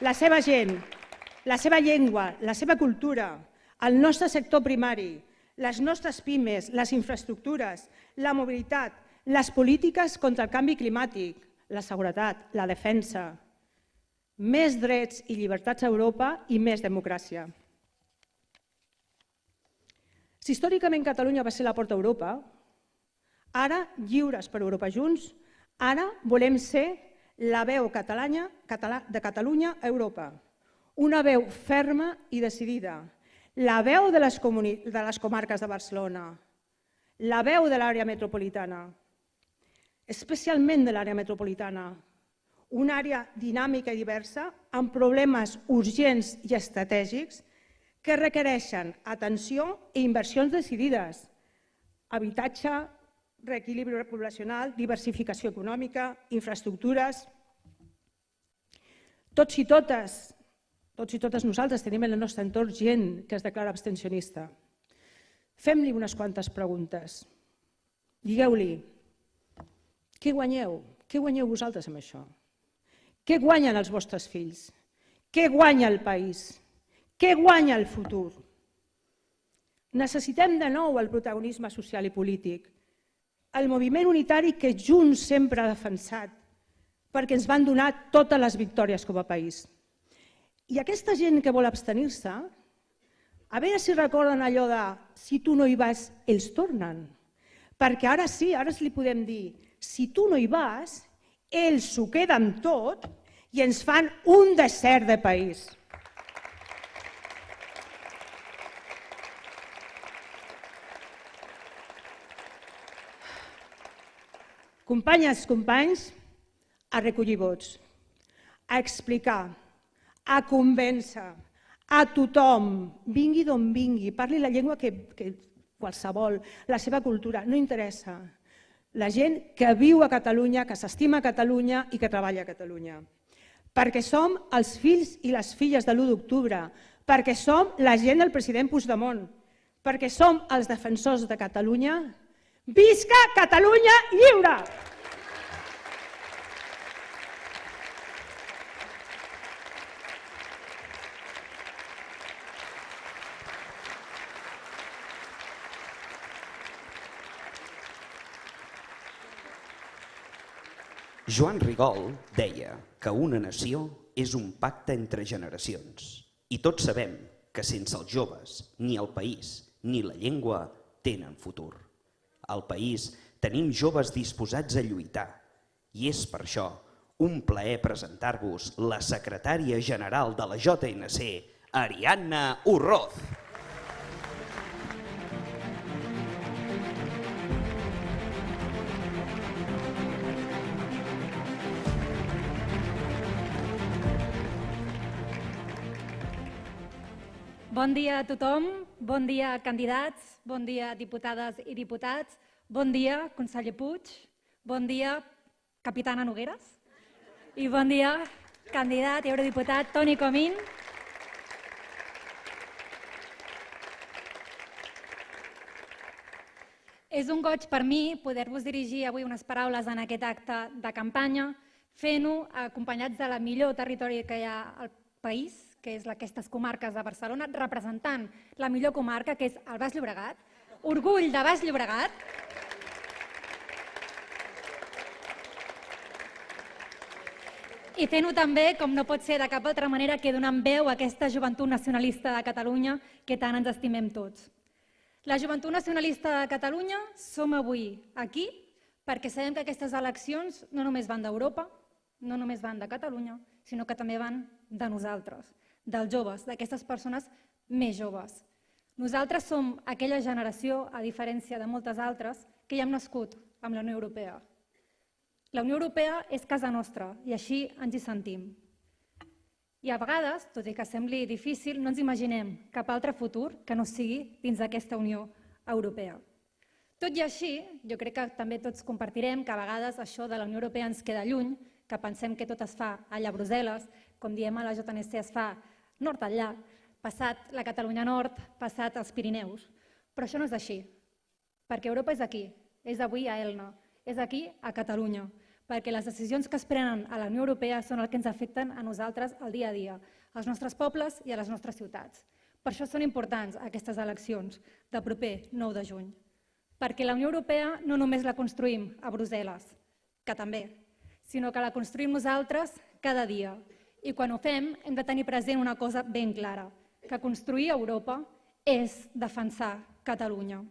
la seva gent, la seva llengua, la seva cultura, el nostre sector primari, les nostres pimes, les infraestructures, la mobilitat, les polítiques contra el canvi climàtic, la seguretat, la defensa. Més drets i llibertats a Europa i més democràcia. Si històricament Catalunya va ser la porta a Europa, ara, lliures per Europa Junts, ara volem ser la veu de Catalunya a Europa. Una veu ferma i decidida. La veu de les comarques de Barcelona. La veu de l'àrea metropolitana. Especialment de l'àrea metropolitana. Una àrea dinàmica i diversa, amb problemes urgents i estratègics que requereixen atenció i inversions decidides. Habitatge, reequilibri poblacional, diversificació econòmica, infraestructures. Tots i totes nosaltres tenim en el nostre entorn gent que es declara abstencionista. Fem-li unes quantes preguntes. Digueu-li, què guanyeu? Què guanyeu vosaltres amb això? Què guanyen els vostres fills? Què guanya el país? Què guanya el futur? Necessitem de nou el protagonisme social i polític, el moviment unitari que Junts sempre ha defensat, perquè ens van donar totes les victòries com a país. I aquesta gent que vol abstenir-se, a veure si recorden allò de si tu no hi vas, ells tornen. Perquè ara sí, ara li podem dir, si tu no hi vas, ells s'ho queden tot i ens fan un desert de país. Companyes, companys, a recollir vots, a explicar, a convèncer, a tothom, vingui d'on vingui, parli la llengua que qualsevol, la seva cultura, no interessa. La gent que viu a Catalunya, que s'estima a Catalunya i que treballa a Catalunya. Perquè som els fills i les filles de l'1 d'octubre, perquè som la gent del president Puigdemont, perquè som els defensors de Catalunya. Visca Catalunya lliure! Joan Rigol deia que una nació és un pacte entre generacions i tots sabem que sense els joves ni el país ni la llengua tenen futur. Al país tenim joves disposats a lluitar i és per això un plaer presentar-vos la secretària general de la JNC, Ariadna Urroz. Bon dia a tothom, bon dia candidats, bon dia diputades i diputats, bon dia conseller Puig, bon dia capitana Nogueres i bon dia candidat i eurodiputat Toni Comín. És un goig per mi poder-vos dirigir avui unes paraules en aquest acte de campanya, fent-ho acompanyats de la millor territori que hi ha al país, que és aquestes comarques de Barcelona, representant la millor comarca, que és el Baix Llobregat, orgull de Baix Llobregat. I fent-ho també, com no pot ser de cap altra manera, que donant veu a aquesta joventut nacionalista de Catalunya que tant ens estimem tots. La joventut nacionalista de Catalunya som avui aquí perquè sabem que aquestes eleccions no només van d'Europa, no només van de Catalunya, sinó que també van de nosaltres, dels joves, d'aquestes persones més joves. Nosaltres som aquella generació, a diferència de moltes altres, que ja hem nascut amb la Unió Europea. La Unió Europea és casa nostra i així ens hi sentim. I a vegades, tot i que sembli difícil, no ens imaginem cap altre futur que no sigui dins d'aquesta Unió Europea. Tot i així, jo crec que també tots compartirem que a vegades això de la Unió Europea ens queda lluny, que pensem que tot es fa allà a Brussel·les, com diem a la JNC es fa nord enllà, passat la Catalunya Nord, passat els Pirineus. Però això no és així, perquè Europa és aquí, és avui a Elna, és aquí a Catalunya. perquè les decisions que es prenen a la Unió Europea són el que ens afecten a nosaltres el dia a dia, als nostres pobles i a les nostres ciutats. Per això són importants aquestes eleccions del proper 9 de juny. Perquè la Unió Europea no només la construïm a Brussel·les, que també, sinó que la construïm nosaltres cada dia. I quan ho fem hem de tenir present una cosa ben clara, que construir Europa és defensar Catalunya.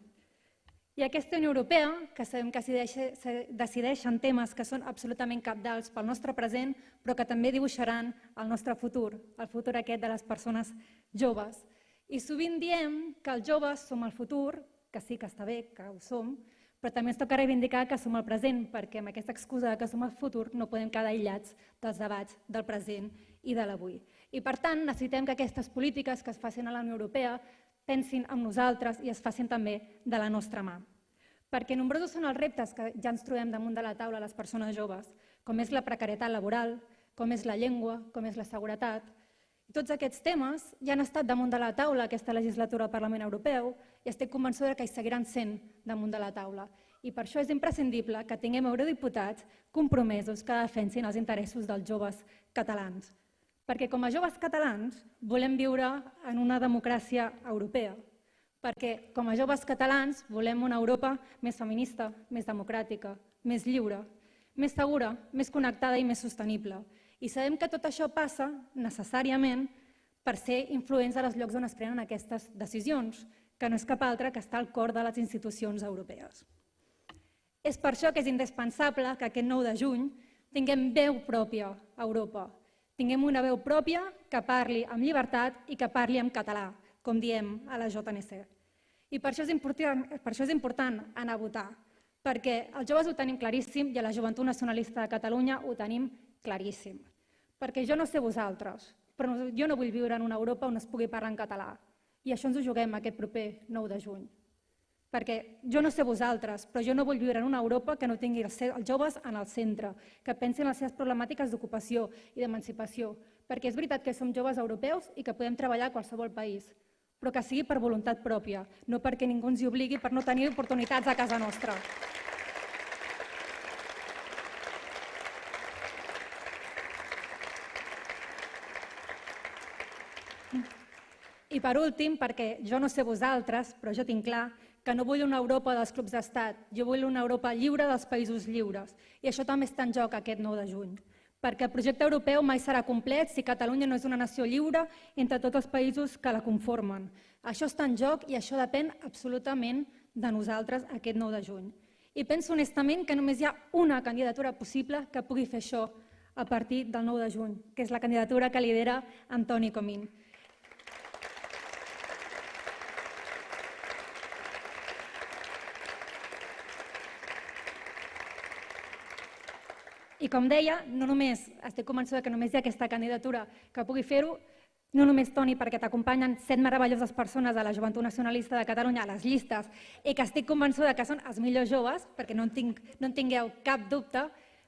I aquesta Unió Europea, que sabem que decideix en temes que són absolutament cabdals pel nostre present, però que també dibuixaran el nostre futur, el futur aquest de les persones joves. I sovint diem que els joves som el futur, que sí que està bé, que ho som, però també ens toca reivindicar que som el present, perquè amb aquesta excusa que som el futur no podem quedar aïllats dels debats del present i de l'avui. I per tant necessitem que aquestes polítiques que es facin a la Unió Europea pensin en nosaltres i es facin també de la nostra mà. Perquè nombrosos són els reptes que ja ens trobem damunt de la taula les persones joves, com és la precarietat laboral, com és la llengua, com és la seguretat. I tots aquests temes ja han estat damunt de la taula aquesta legislatura al Parlament Europeu i estic convençuda que hi seguiran sent damunt de la taula. I per això és imprescindible que tinguem eurodiputats compromesos que defensin els interessos dels joves catalans. Perquè com a joves catalans volem viure en una democràcia europea. Perquè com a joves catalans volem una Europa més feminista, més democràtica, més lliure, més segura, més connectada i més sostenible. I sabem que tot això passa necessàriament per ser influents a els llocs on es prenen aquestes decisions, que no és cap altre que estar al cor de les institucions europees. És per això que és indispensable que aquest 9 de juny tinguem veu pròpia a Europa. Tinguem una veu pròpia que parli amb llibertat i que parli en català, com diem a la JNC. I per això és important anar a votar, perquè els joves ho tenim claríssim i a la Joventut Nacionalista de Catalunya ho tenim claríssim. Perquè jo no sé vosaltres, però jo no vull viure en una Europa on es pugui parlar en català. I això ens ho juguem aquest proper 9 de juny. Perquè jo no sé vosaltres, però jo no vull viure en una Europa que no tingui els joves en el centre, que pensin en les seves problemàtiques d'ocupació i d'emancipació. Perquè és veritat que som joves europeus i que podem treballar a qualsevol país, però que sigui per voluntat pròpia, no perquè ningú ens hi obligui per no tenir oportunitats a casa nostra. I per últim, perquè jo no sé vosaltres, però jo tinc clar que no vull una Europa dels clubs d'estat, jo vull una Europa lliure dels països lliures. I això també està en joc aquest 9 de juny. Perquè el projecte europeu mai serà complet si Catalunya no és una nació lliure entre tots els països que la conformen. Això està en joc i això depèn absolutament de nosaltres aquest 9 de juny. I penso honestament que només hi ha una candidatura possible que pugui fer això a partir del 9 de juny, que és la candidatura que lidera Antoni Comín. I com deia, no només estic convençuda que només hi ha aquesta candidatura que pugui fer-ho, no només, Toni, perquè t'acompanyen 7 meravelloses persones de la Joventut Nacionalista de Catalunya a les llistes i que estic convençuda que són els millors joves, perquè no en tingueu cap dubte,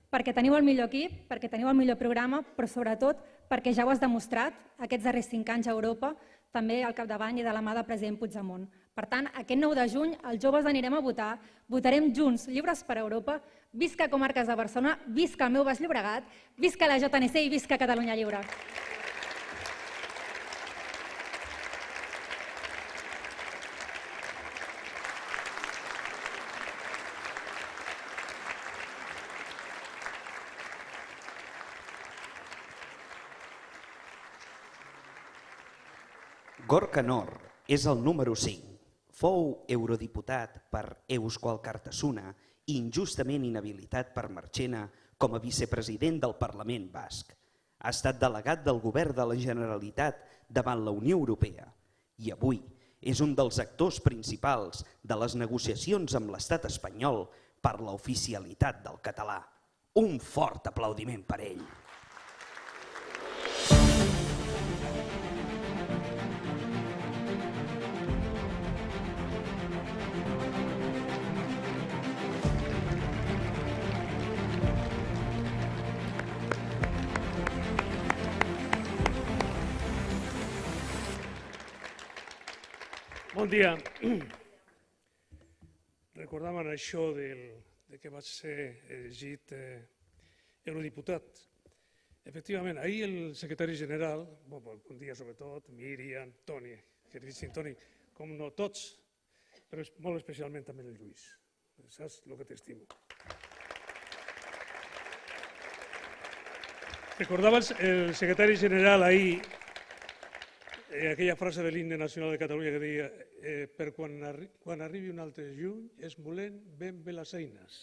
perquè teniu el millor equip, perquè teniu el millor programa, però sobretot perquè ja ho has demostrat aquests darrers 5 anys a Europa, també al capdavant i de la mà del president Puigdemont. Per tant, aquest 9 de juny els joves anirem a votar, votarem junts, lliures per Europa, visca Comarques de Barcelona, visca el meu Baix Llobregat, visca la JNC i visca Catalunya Lliure. Gorka Nor és el número 5. Fou eurodiputat per Eusko Alkartasuna i injustament inhabilitat per Marchena com a vicepresident del Parlament Basc. Ha estat delegat del govern de la Generalitat davant la Unió Europea i avui és un dels actors principals de les negociacions amb l'estat espanyol per l'oficialitat del català. Un fort aplaudiment per ell. Bon dia. Recordàvem això de que vaig ser elegit eurodiputat. Efectivament, ahir el secretari general, bon dia sobretot, Míriam, Toni, queridíssim Toni, com no tots, però molt especialment també el Lluís. Saps el que t'estimo. Recordava el secretari general ahir aquella frase de l'himne nacional de Catalunya que deia per quan arribi un altre juny esmolem ben bé les eines.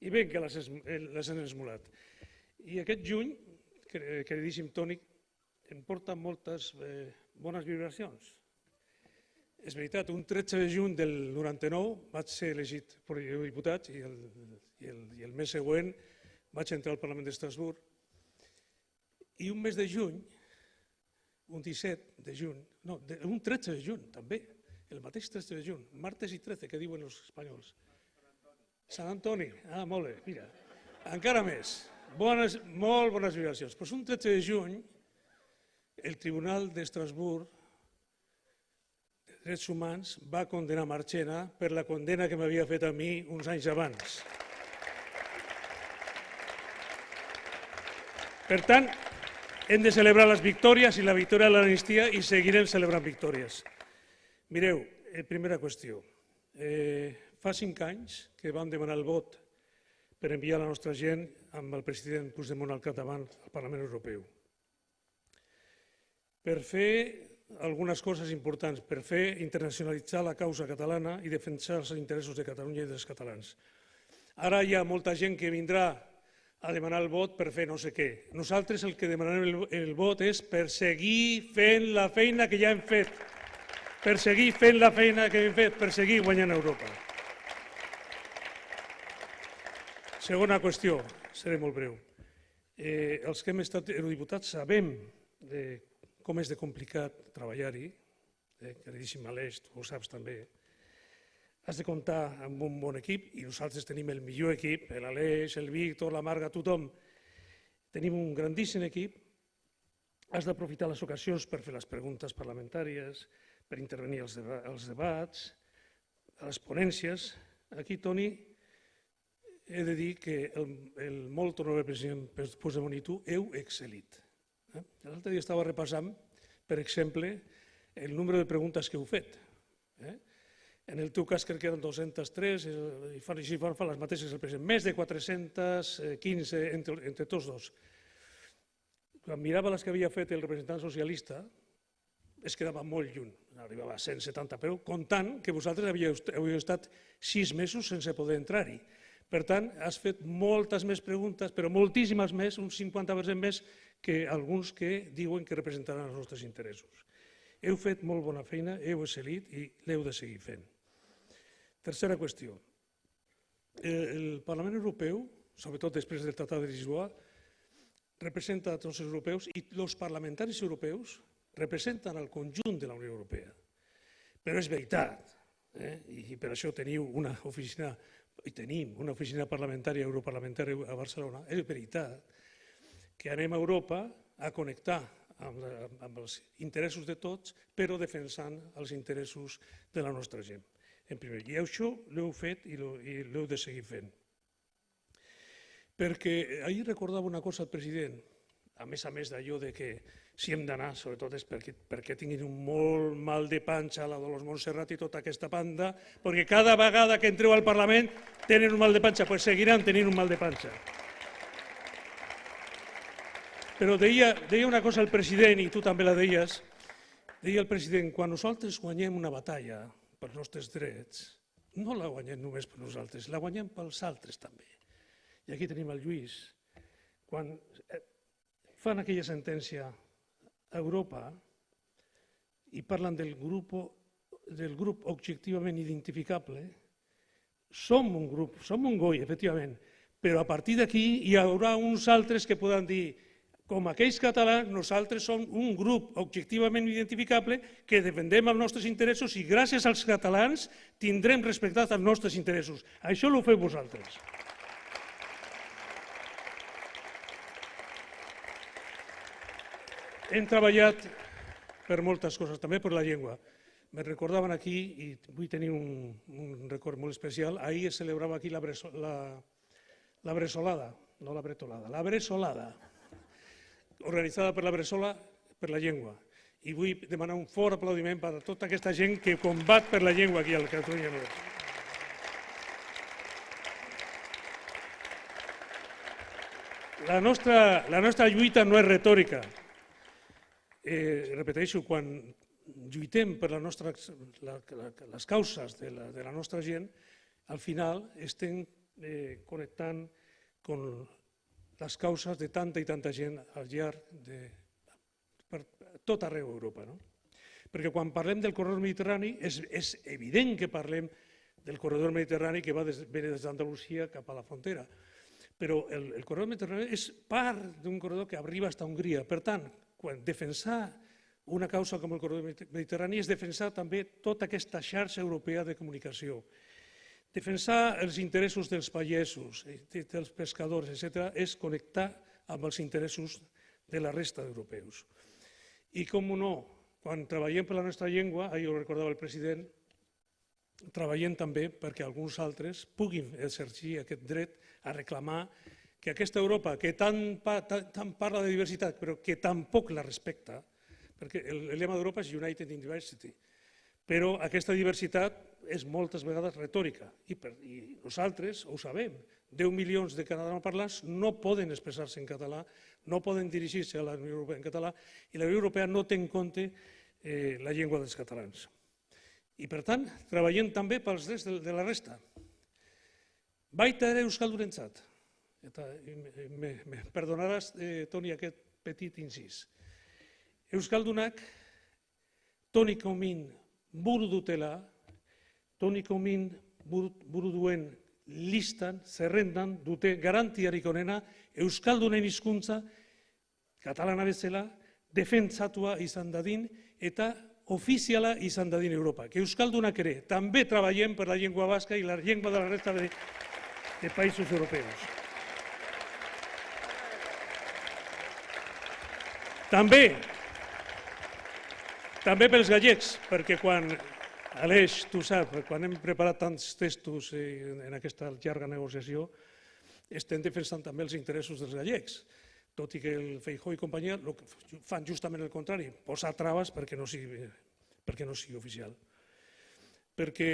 I ben que les han esmolat. I aquest juny, queridíssim Toni, em porta moltes bones vibracions. És veritat, un 13 de juny del 99 vaig ser elegit diputat i el mes següent vaig entrar al Parlament d'Estrasburg. I un mes de juny, un 17 de juny, no, un 13 de juny també, el mateix 13 de juny, martes i 13, que diuen els espanyols. Sant Antoni, molt bé, mira, encara més, molt bones vibracions. Però un 13 de juny, el Tribunal d'Estrasburg de Drets Humans va condenar Marchena per la condena que m'havia fet a mi uns anys abans. Per tant, hem de celebrar les victòries i la victòria de l'amnistia i seguirem celebrant victòries. Mireu, primera qüestió. Fa 5 anys que vam demanar el vot per enviar la nostra gent amb el president Puigdemont al capdavant al Parlament Europeu. Per fer algunes coses importants, per fer internacionalitzar la causa catalana i defensar els interessos de Catalunya i dels catalans. Ara hi ha molta gent que vindrà a demanar el vot per fer no sé què. Nosaltres el que demanarem el vot és per seguir fent la feina que ja hem fet, per seguir fent la feina que hem fet, per seguir guanyant Europa. Segona qüestió, seré molt breu. Els que hem estat eurodiputats sabem com és de complicat treballar-hi, queridíssim Aleix, tu ho saps també. Has de comptar amb un bon equip i nosaltres tenim el millor equip, l'Aleix, el Víctor, la Marga, tothom. Tenim un grandíssim equip. Has d'aprofitar les ocasions per fer les preguntes parlamentàries, per intervenir als debats, a les ponències. Aquí, Toni, he de dir que el molt honorable president Puigdemont i tu heu excel·lit. L'altre dia estava repassant, per exemple, el número de preguntes que heu fet. En el teu cas crec que eren 203, i així fan les mateixes el president. Més de 415 entre tots dos. Quan mirava les que havia fet el representant socialista, es quedava molt lluny, arribava a 170, però comptant que vosaltres havíeu estat 6 mesos sense poder entrar-hi. Per tant, has fet moltes més preguntes, però moltíssimes més, un 50% més, que alguns que diuen que representaran els nostres interessos. Heu fet molt bona feina, heu excel·lit i l'heu de seguir fent. Tercera qüestió. El Parlament Europeu, sobretot després del Tractat de Lisboa, representa a tots els europeus i els parlamentaris europeus representen el conjunt de la Unió Europea. Però és veritat, i per això teniu una oficina, i tenim una oficina parlamentària, europarlamentària a Barcelona, és veritat que anem a Europa a connectar amb els interessos de tots, però defensant els interessos de la nostra gent. I això l'heu fet i l'heu de seguir fent. Perquè ahir recordava una cosa al president, a més d'allò que si hem d'anar, sobretot és perquè tinguin un molt mal de panxa la Dolors Montserrat i tota aquesta banda, perquè cada vegada que entreu al Parlament tenen un mal de panxa, doncs seguiran tenint un mal de panxa. Però deia una cosa el president, i tu també la deies, deia el president, quan nosaltres guanyem una batalla pels nostres drets, no la guanyem només per nosaltres, la guanyem pels altres també. I aquí tenim el Lluís. Quan fan aquella sentència a Europa i parlen del grup objectivament identificable, som un grup, som un goi, efectivament, però a partir d'aquí hi haurà uns altres que poden dir com aquells catalans, nosaltres som un grup objectivament identificable que defendem els nostres interessos i gràcies als catalans tindrem respectats els nostres interessos. Això ho feu vosaltres. Hem treballat per moltes coses, també per la llengua. Me recordaven aquí, i vull tenir un record molt especial, ahir es celebrava aquí la bressolada, no la bretolada, la bressolada, organitzada per la Bressola per la llengua. I vull demanar un fort aplaudiment per a tota aquesta gent que combat per la llengua aquí a la Catalunya Nord. La nostra lluita no és retòrica. Repeteixo, quan lluitem per les causes de la nostra gent, al final estem connectant amb les causes de tanta i tanta gent al llarg de tot arreu d'Europa. Perquè quan parlem del corredor mediterrani és evident que parlem del corredor mediterrani que va des d'Andalusia cap a la frontera. Però el corredor mediterrani és part d'un corredor que arriba fins a Hongria. Per tant, defensar una causa com el corredor mediterrani és defensar també tota aquesta xarxa europea de comunicació. Defensar els interessos dels pagesos, dels pescadors, etc., és connectar amb els interessos de la resta d'europeus. I, com no, quan treballem per la nostra llengua, ahir ho recordava el president, treballem també perquè alguns altres puguin exercir aquest dret a reclamar que aquesta Europa, que tant parla de diversitat, però que tampoc la respecta, perquè el lema d'Europa és United in Diversity, però aquesta diversitat és moltes vegades retòrica i nosaltres ho sabem. 10 milions de catalanoparlants no poden expressar-se en català, no poden dirigir-se a la Unió Europea en català i la Unió Europea no té en compte la llengua dels catalans. I per tant, treballem també pels drets de la resta. Baita ere euskaldunentzat. Me perdonaràs, Toni, aquest petit incís. Euskaldunak toniko min buru dutela, toniko min buru duen listan, zerrendan dute garantiarik onena euskaldunen hizkuntza katalana bezala defentsatua izan dadin eta ofiziala izan dadin Europa. Que euskaldunak ere també treballem per la llengua vasca i la llengua de la resta de països europeus. També pels gallecs, perquè quan, Aleix, tu saps, quan hem preparat tants textos en aquesta llarga negociació, estem defensant també els interessos dels gallecs, tot i que el Feijóo i companyia fan justament el contrari, posar traves perquè no sigui oficial. Perquè,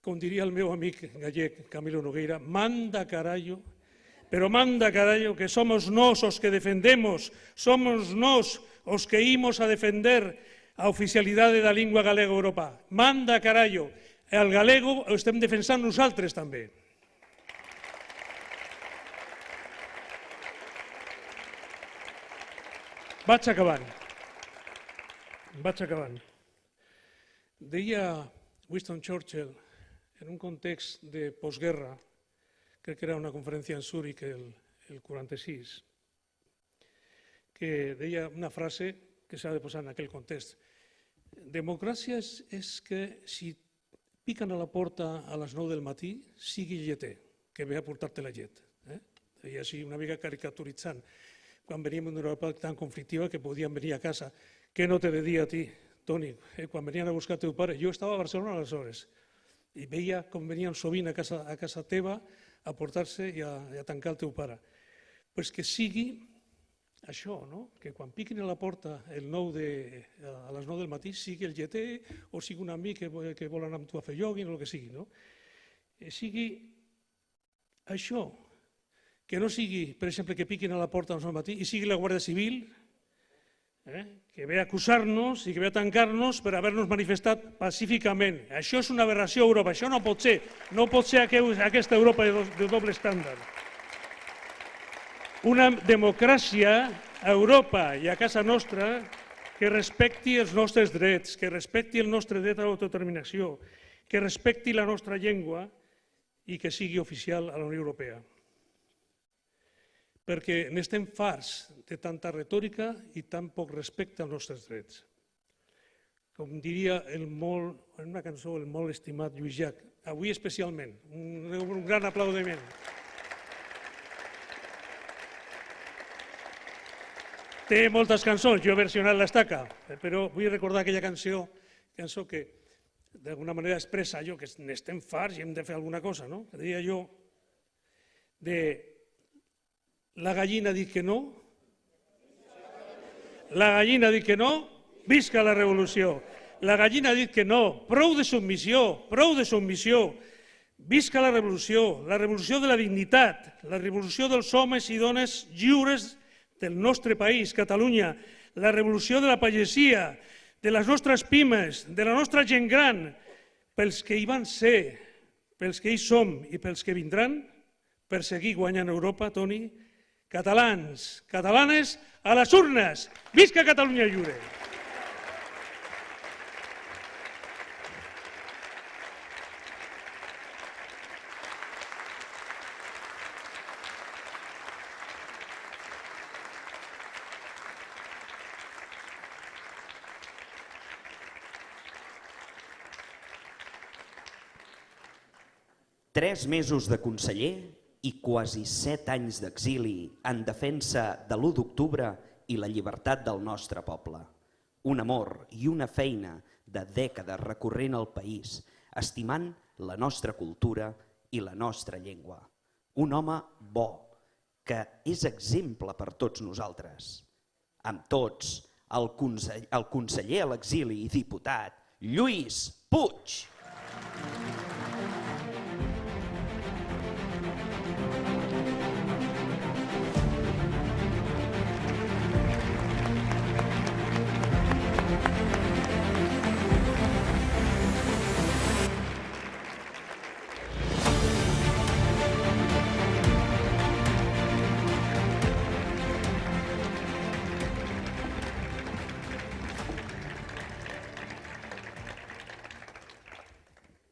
com diria el meu amic gallec Camilo Nogueira, manda carallo, pero manda carallo que somos nós os que defendemos, somos nós os que imos a defender a oficialidade da lingua galega a Europa. Manda carallo, e al galego o estem defensant nosaltres també. Vaig acabant. Deia Winston Churchill, en un context de postguerra, crec que era una conferència en Zúrich el 46, que deia una frase que s'ha de posar en aquell context. Democràcia és que si piquen a la porta a les 9 del matí, sigui lleter, que ve a portar-te la llet. Deia així una mica caricaturitzant. Quan veníem d'una Europa tan conflictiva que podien venir a casa. Què no t'he de dir a ti, Toni? Quan venien a buscar el teu pare, jo estava a Barcelona aleshores i veia com venien sovint a casa teva a portar-se i a tancar el teu pare. Pues que sigui això, que quan piquin a la porta a les 9 del matí sigui el lleter o sigui un amic que vol anar amb tu a fer joguin o el que sigui. Sigui això, que no sigui, per exemple, que piquin a la porta a les 9 del matí i sigui la Guàrdia Civil que ve a acusar-nos i que ve a tancar-nos per haver-nos manifestat pacíficament. Això és una aberració a Europa, això no pot ser. No pot ser aquesta Europa de doble estàndard. Una democràcia a Europa i a casa nostra que respecti els nostres drets, que respecti el nostre dret a l'autodeterminació, que respecti la nostra llengua i que sigui oficial a la Unió Europea. Perquè n'estem farts de tanta retòrica i tan poc respecte als nostres drets. Com diria en una cançó el molt estimat Lluís Llach, avui especialment, un gran aplaudiment. Té moltes cançons, jo he versionat l'Estaca, però vull recordar aquella cançó que d'alguna manera expressa allò que n'estem farts i hem de fer alguna cosa, no? Que diria jo de La gallina ha dit que no. La gallina ha dit que no. Visca la revolució. La gallina ha dit que no. Prou de submissió, prou de submissió. Visca la revolució de la dignitat, la revolució dels homes i dones lliures del nostre país, Catalunya, la revolució de la pagesia, de les nostres pimes, de la nostra gent gran, pels que hi van ser, pels que hi som i pels que vindran, per seguir guanyant Europa, Toni. Catalans, catalanes, a les urnes! Visca Catalunya lliure! Tres mesos de conseller i quasi 7 anys d'exili en defensa de l'1 d'octubre i la llibertat del nostre poble. Un amor i una feina de dècades recorrent el país, estimant la nostra cultura i la nostra llengua. Un home bo, que és exemple per tots nosaltres. Amb tots, el conseller a l'exili i diputat, Lluís Puig.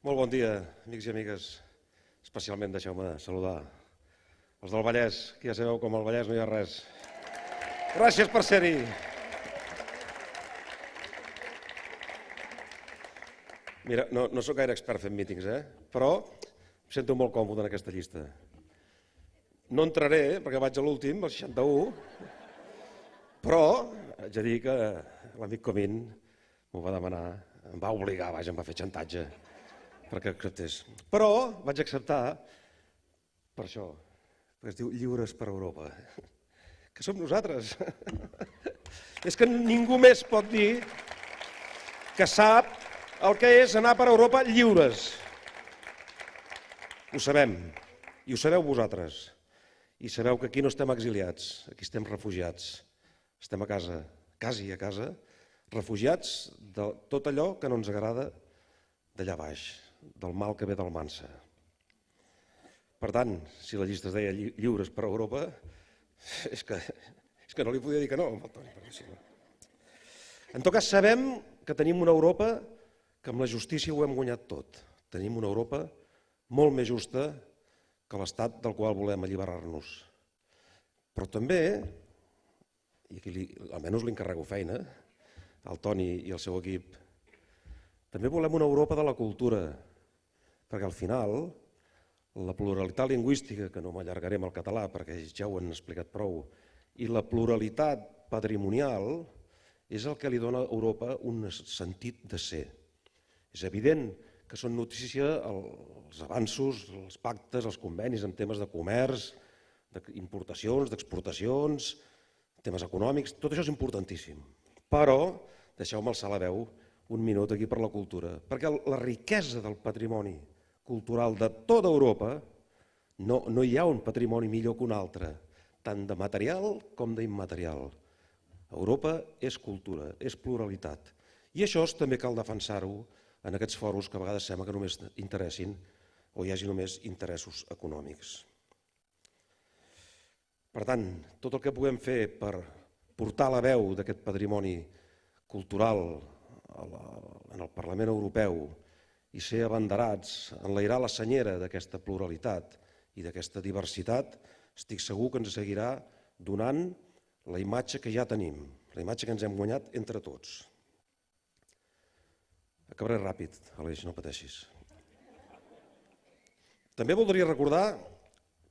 Molt bon dia, amics i amigues. Especialment deixeu-me saludar els del Vallès, que ja sabeu com al Vallès no hi ha res. Gràcies per ser-hi. Mira, no sóc gaire expert fent mítings, però em sento molt còmode en aquesta llista. No entraré, perquè vaig a l'últim, el 61, però haig de dir que l'amic Comín m'ho va demanar, em va obligar, vaja, em va fer xantatge perquè acceptés. Però vaig acceptar per això, perquè es diu Lliures per Europa, que som nosaltres. És que ningú més pot dir que sap el que és anar per Europa lliures. Ho sabem, i ho sabeu vosaltres. I sabeu que aquí no estem exiliats, aquí estem refugiats. Estem a casa, quasi a casa, refugiats de tot allò que no ens agrada d'allà baix, del mal que ve del Mansa. Per tant, si la llista es deia Lliures per Europa, és que no li podia dir que no, Toni. En tot cas, sabem que tenim una Europa que amb la justícia ho hem guanyat tot. Tenim una Europa molt més justa que l'estat del qual volem alliberar-nos. Però també, i aquí almenys li encarrego feina, al Toni i al seu equip, també volem una Europa de la cultura, perquè al final la pluralitat lingüística, que no m'allargaré amb el català perquè ja ho han explicat prou, i la pluralitat patrimonial és el que li dona a Europa un sentit de ser. És evident que són notícia els avanços, els pactes, els convenis en temes de comerç, d'importacions, d'exportacions, temes econòmics, tot això és importantíssim. Però deixeu-me alçar la veu un minut aquí per la cultura, perquè la riquesa del patrimoni cultural de tota Europa, no hi ha un patrimoni millor que un altre, tant de material com d'immaterial. Europa és cultura, és pluralitat. I això també cal defensar-ho en aquests fòrums que a vegades sembla que només interessin o hi hagi només interessos econòmics. Per tant, tot el que puguem fer per portar la veu d'aquest patrimoni cultural en el Parlament Europeu i ser abanderats, enlairar la senyera d'aquesta pluralitat i d'aquesta diversitat, estic segur que ens seguirà donant la imatge que ja tenim, la imatge que ens hem guanyat entre tots. Acabaré ràpid, Aleix, no pateixis. També voldria recordar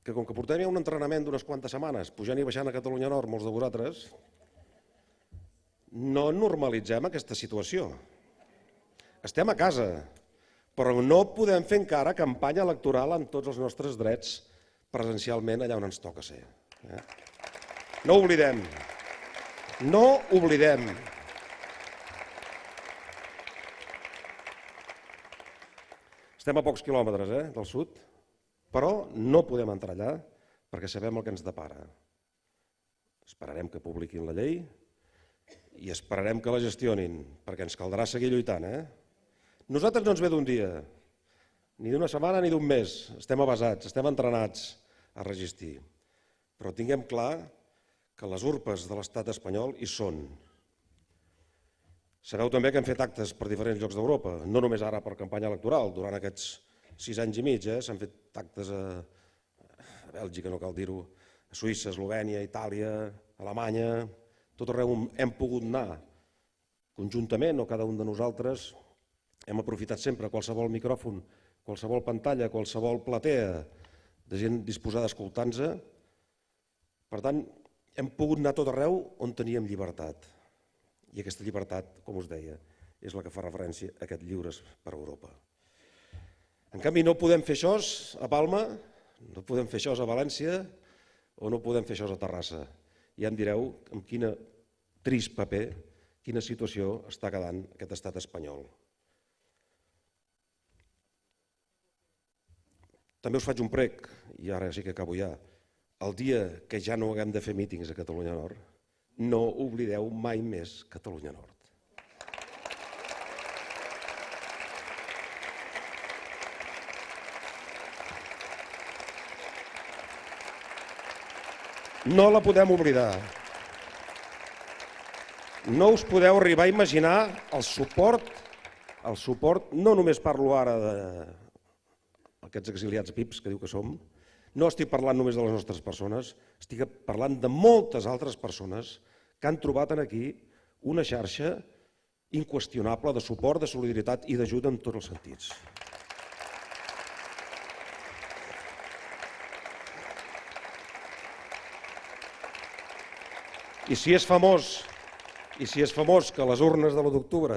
que com que portem ja un entrenament d'unes quantes setmanes, pujant i baixant a Catalunya Nord, molts de vosaltres, no normalitzem aquesta situació. Estem a casa, però no podem fer encara campanya electoral amb tots els nostres drets presencialment allà on ens toca ser. No ho oblidem. No oblidem. Estem a pocs quilòmetres del sud, però no podem entrar allà perquè sabem el que ens depara. Esperarem que publiquin la llei i esperarem que la gestionin, perquè ens caldrà seguir lluitant. Nosaltres no ens ve d'un dia, ni d'una setmana ni d'un mes. Estem avasats, estem entrenats a resistir. Però tinguem clar que les urpes de l'estat espanyol hi són. Sabeu també que hem fet actes per diferents llocs d'Europa, no només ara per campanya electoral, durant aquests 6 anys i mig. S'han fet actes a Bèlgica, no cal dir-ho, a Suïssa, Eslovènia, Itàlia, Alemanya, tot arreu hem pogut anar conjuntament, o cada un de nosaltres, hem aprofitat sempre qualsevol micròfon, qualsevol pantalla, qualsevol platea de gent disposada a escoltar-nos. Per tant, hem pogut anar tot arreu on teníem llibertat. I aquesta llibertat, com us deia, és la que fa referència a aquest Lliures per Europa. En canvi, no podem fer això a Palma, no podem fer això a València o no podem fer això a Terrassa. Ja em direu amb quin trist paper, quina situació està quedant aquest estat espanyol. També us faig un prec, i ara sí que acabo ja. El dia que ja no haguem de fer mítings a Catalunya Nord, no oblideu mai més Catalunya Nord. No la podem oblidar. No us podeu arribar a imaginar el suport, no només parlo ara d'aquests exiliats pips que diu que som, no estic parlant només de les nostres persones, estic parlant de moltes altres persones que han trobat aquí una xarxa inqüestionable de suport, de solidaritat i d'ajuda en tots els sentits. I si és famós que les urnes de l'1 d'octubre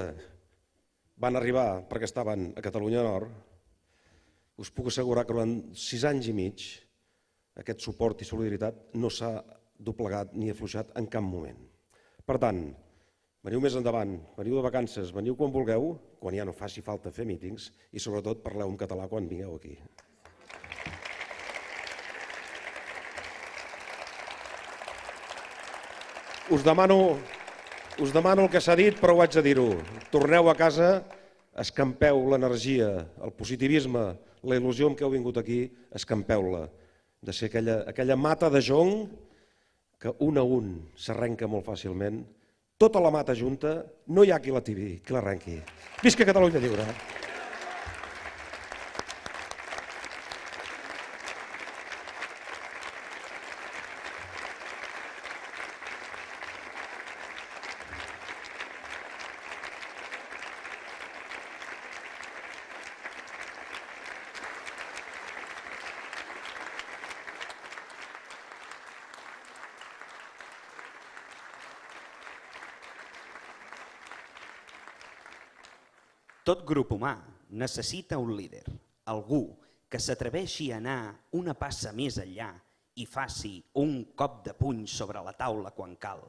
van arribar perquè estaven a Catalunya Nord, us puc assegurar que durant 6 anys i mig aquest suport i solidaritat no s'ha doblegat ni afluixat en cap moment. Per tant, veniu més endavant, veniu de vacances, veniu quan vulgueu, quan ja no faci falta fer mítings i sobretot parleu en català quan vingueu aquí. Us demano el que s'ha dit, però ho haig de dir-ho. Torneu a casa, escampeu l'energia, el positivisme, la il·lusió amb què heu vingut aquí, escampeu-la. De ser aquella mata de jonc que un a un s'arrenca molt fàcilment. Tota la mata junta, no hi ha qui la tiri, qui l'arrenqui. Visca Catalunya Lliure! Tot grup humà necessita un líder, algú que s'atreveixi a anar una passa més enllà i faci un cop de puny sobre la taula quan cal.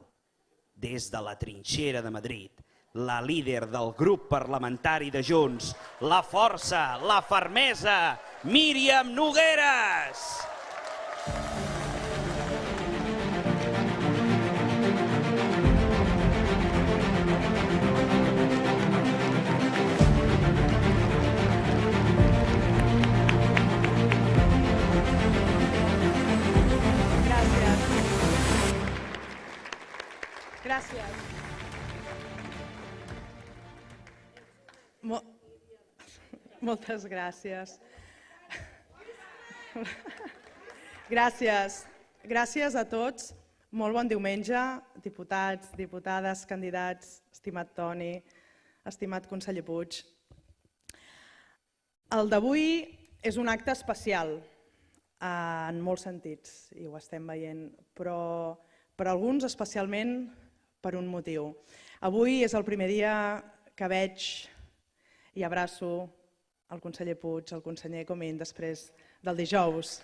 Des de la trinxera de Madrid, la líder del grup parlamentari de Junts, la força, la fermesa, Míriam Nogueras! Gràcies. Moltes gràcies. Gràcies a tots. Molt bon diumenge, diputats, diputades, candidats, estimat Toni, estimat conseller Puig. El d'avui és un acte especial en molts sentits, i ho estem veient, però per alguns especialment per un motiu. Avui és el primer dia que veig i abraço el conseller Puig, el conseller Comín, després del dijous.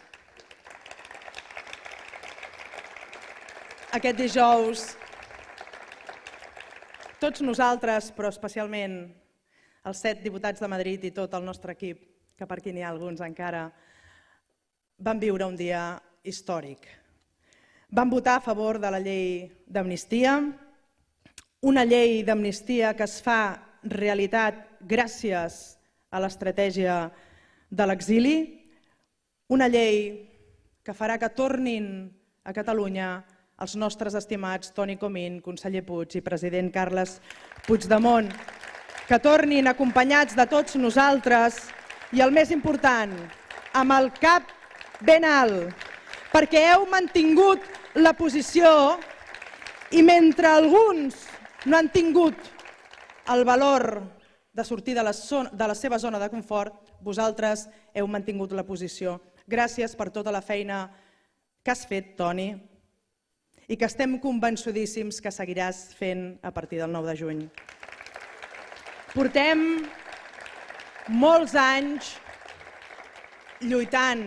aquest dijous, tots nosaltres, però especialment els 7 diputats de Madrid i tot el nostre equip, que per aquí n'hi ha alguns encara, vam viure un dia històric. Vam votar a favor de la llei d'amnistia, una llei d'amnistia que es fa realitat gràcies a l'estratègia de l'exili, una llei que farà que tornin a Catalunya els nostres estimats Toni Comín, conseller Puig i president Carles Puigdemont, que tornin acompanyats de tots nosaltres i, el més important, amb el cap ben alt, perquè heu mantingut la posició i mentre alguns no han tingut el valor de sortir de la seva zona de confort, vosaltres heu mantingut la posició. Gràcies per tota la feina que has fet, Toni, i que estem convençudíssims que seguiràs fent a partir del 9 de juny. Portem molts anys lluitant,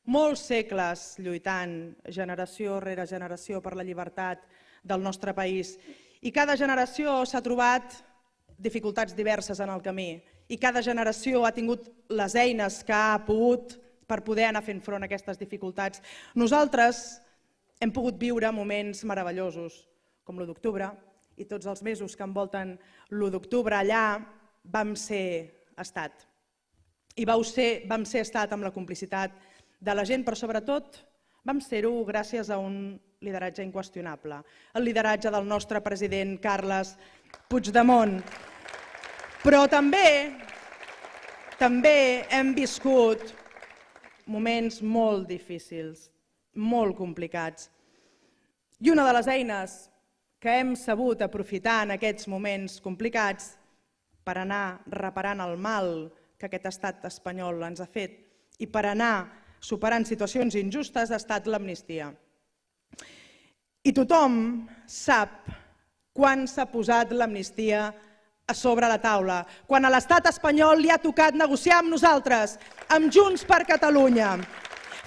molts segles lluitant, generació rere generació, per la llibertat del nostre país. I cada generació s'ha trobat dificultats diverses en el camí i cada generació ha tingut les eines que ha pogut per poder anar fent front a aquestes dificultats. Nosaltres hem pogut viure moments meravellosos, com l'1 d'octubre, i tots els mesos que envolten l'1 d'octubre allà vam ser estat. I vam ser estat amb la complicitat de la gent, però sobretot vam ser-ho gràcies a un lideratge inqüestionable, el lideratge del nostre president Carles Puigdemont. Però també hem viscut moments molt difícils, molt complicats. I una de les eines que hem sabut aprofitar en aquests moments complicats per anar reparant el mal que aquest estat espanyol ens ha fet i per anar superant situacions injustes ha estat l'amnistia. I tothom sap quan s'ha posat l'amnistia a sobre la taula, quan a l'estat espanyol li ha tocat negociar amb nosaltres, amb Junts per Catalunya.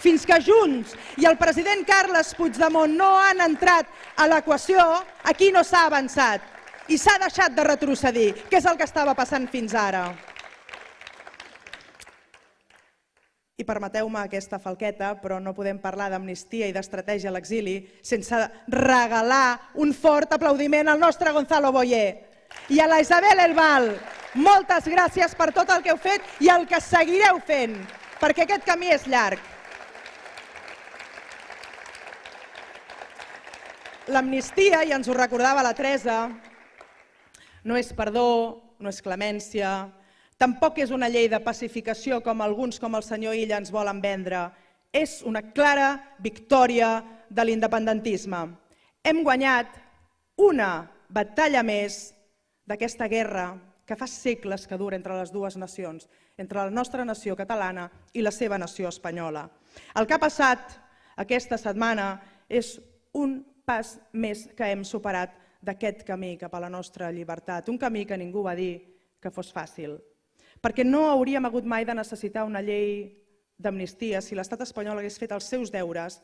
Fins que Junts i el president Carles Puigdemont no han entrat a l'equació, aquí no s'ha avançat i s'ha deixat de retrocedir, que és el que estava passant fins ara. I permeteu-me aquesta falqueta, però no podem parlar d'amnistia i d'estratègia a l'exili sense regalar un fort aplaudiment al nostre Gonzalo Boyer i a la Isabel Elbal. Moltes gràcies per tot el que heu fet i el que seguireu fent, perquè aquest camí és llarg. L'amnistia, i ens ho recordava la Teresa, no és perdó, no és clemència, tampoc és una llei de pacificació com alguns, com el senyor Illa, ens volen vendre. És una clara victòria de l'independentisme. Hem guanyat una batalla més d'aquesta guerra que fa segles que dura entre les dues nacions, entre la nostra nació catalana i la seva nació espanyola. El que ha passat aquesta setmana és un pas més que hem superat d'aquest camí cap a la nostra llibertat, un camí que ningú va dir que fos fàcil. Perquè no hauríem hagut mai de necessitar una llei d'amnistia si l'estat espanyol hagués fet els seus deures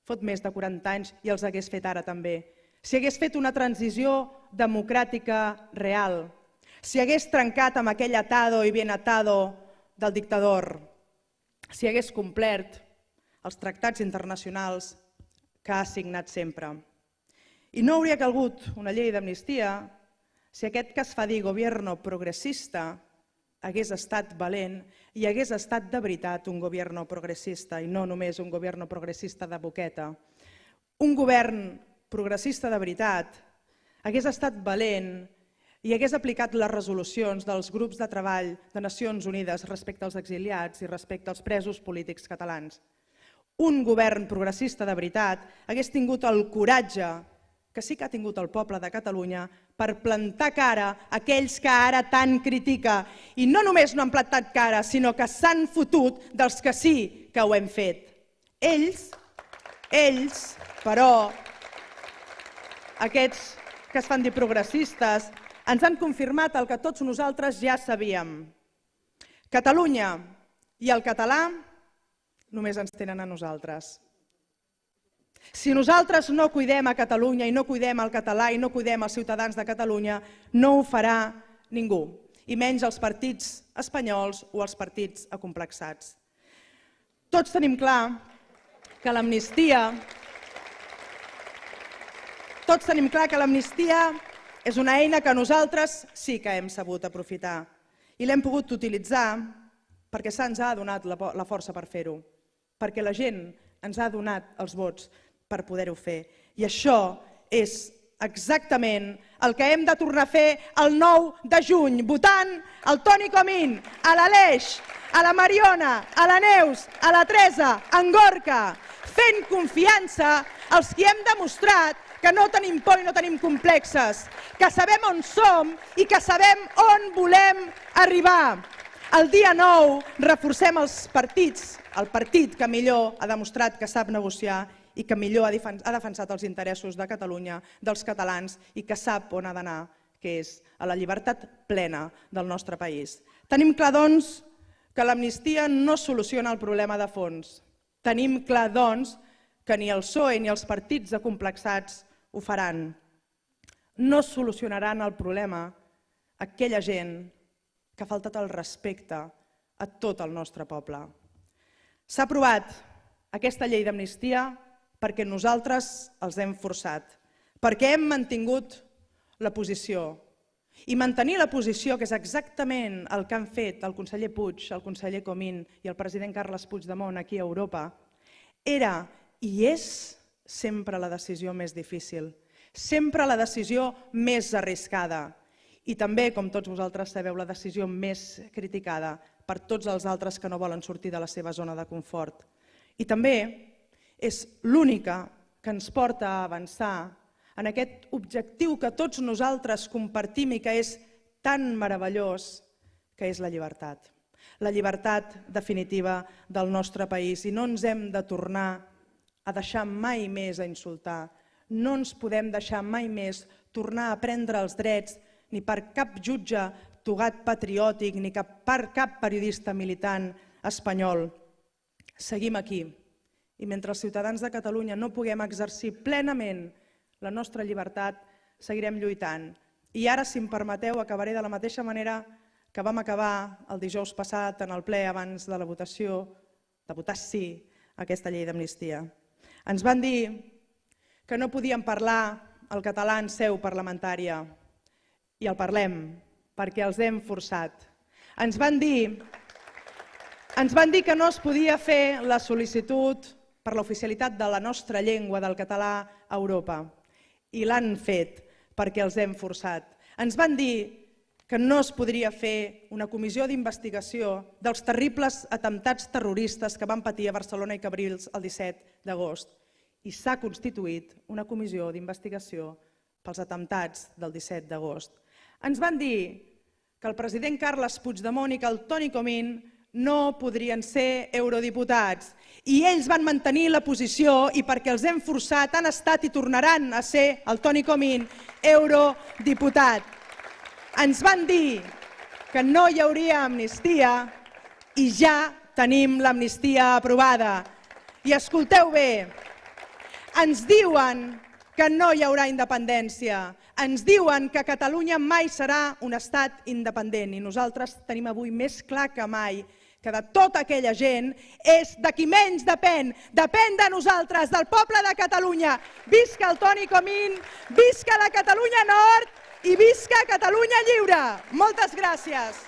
fot més de 40 anys i els hagués fet ara també. Si hagués fet una transició democràtica real, si hagués trencat amb aquell atado y bien atado del dictador, si hagués complert els tractats internacionals que ha signat sempre. I no hauria calgut una llei d'amnistia si aquest que es fa dir gobierno progressista hagués estat valent i hagués estat de veritat un govern progressista i no només un govern progressista de boqueta. Un govern progressista de veritat hagués estat valent i hagués aplicat les resolucions dels grups de treball de Nacions Unides respecte als exiliats i respecte als presos polítics catalans. Un govern progressista de veritat hagués tingut el coratge que sí que ha tingut el poble de Catalunya per plantar cara a aquells que ara tant critica. I no només no han plantat cara, sinó que s'han fotut dels que sí que ho hem fet. Ells, però, aquests que es fan dir progressistes, ens han confirmat el que tots nosaltres ja sabíem. Catalunya i el català només ens tenen a nosaltres. Si nosaltres no cuidem a Catalunya i no cuidem el català i no cuidem els ciutadans de Catalunya, no ho farà ningú, i menys els partits espanyols o els partits acomplexats. Tots tenim clar que l'amnistia és una eina que nosaltres sí que hem sabut aprofitar i l'hem pogut utilitzar perquè se'ns ha donat la força per fer-ho, perquè la gent ens ha donat els vots per poder-ho fer. I això és exactament el que hem de tornar a fer el 9 de juny, votant el Toni Comín, a l'Aleix, a la Mariona, a la Neus, a la Teresa, a en Gorka, fent confiança als qui hem demostrat que no tenim por i no tenim complexes, que sabem on som i que sabem on volem arribar. El dia 9 reforcem els partits, el partit que millor ha demostrat que sap negociar i que millor ha defensat els interessos de Catalunya, dels catalans, i que sap on ha d'anar, que és a la llibertat plena del nostre país. Tenim clar, doncs, que l'amnistia no soluciona el problema de fons. Tenim clar, doncs, que ni el PSOE ni els partits acomplexats ho faran. No solucionaran el problema aquella gent que ha faltat el respecte a tot el nostre poble. S'ha aprovat aquesta llei d'amnistia perquè nosaltres els hem forçat, perquè hem mantingut la posició. I mantenir la posició, que és exactament el que han fet el conseller Puig, el conseller Comín i el president Carles Puigdemont aquí a Europa, era i és sempre la decisió més difícil, sempre la decisió més arriscada i també, com tots vosaltres sabeu, la decisió més criticada per tots els altres que no volen sortir de la seva zona de confort. I també és l'única que ens porta a avançar en aquest objectiu que tots nosaltres compartim i que és tan meravellós, que és la llibertat. La llibertat definitiva del nostre país. I no ens hem de tornar a deixar mai més a insultar. No ens podem deixar mai més tornar a prendre els drets ni per cap jutge togat patriòtic ni per cap periodista militant espanyol. Seguim aquí. I mentre els ciutadans de Catalunya no puguem exercir plenament la nostra llibertat, seguirem lluitant. I ara, si em permeteu, acabaré de la mateixa manera que vam acabar el dijous passat en el ple abans de la votació, de votar sí a aquesta llei d'amnistia. Ens van dir que no podíem parlar el català en seu parlamentària i el parlem perquè els hem forçat. Ens van dir que no es podia fer la sol·licitud per l'oficialitat de la nostra llengua, del català, a Europa. I l'han fet perquè els hem forçat. Ens van dir que no es podria fer una comissió d'investigació dels terribles atemptats terroristes que van patir a Barcelona i Cabrils el 17 d'agost. I s'ha constituït una comissió d'investigació pels atemptats del 17 d'agost. Ens van dir que el president Carles Puigdemont i que el Toni Comín no podrien ser eurodiputats. I ells van mantenir la posició i perquè els hem forçat han estat i tornaran a ser el Toni Comín eurodiputat. Ens van dir que no hi hauria amnistia i ja tenim l'amnistia aprovada. I escolteu bé, ens diuen que no hi haurà independència. Ens diuen que Catalunya mai serà un estat independent i nosaltres tenim avui més clar que mai que de tota aquella gent és de qui menys depèn. Depèn de nosaltres, del poble de Catalunya. Visca el Toni Comín, visca la Catalunya Nord i visca Catalunya Lliure. Moltes gràcies.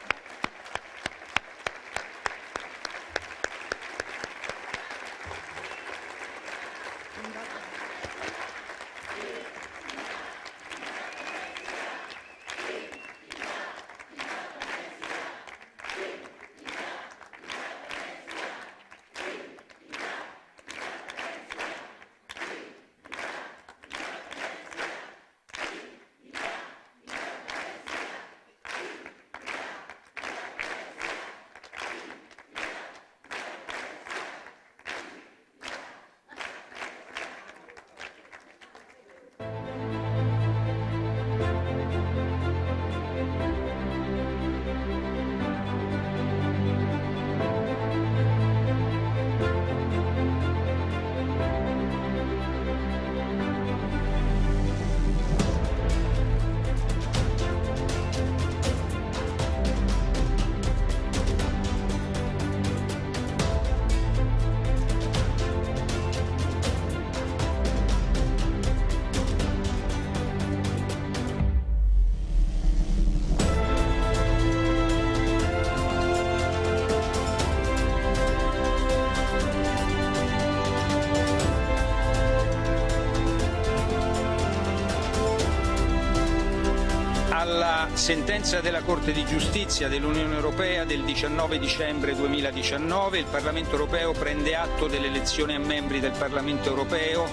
Dalla sentenza della Corte di Giustizia dell'Unione Europea del 19 dicembre 2019 il Parlamento Europeo prende atto dell'elezione a membri del Parlamento Europeo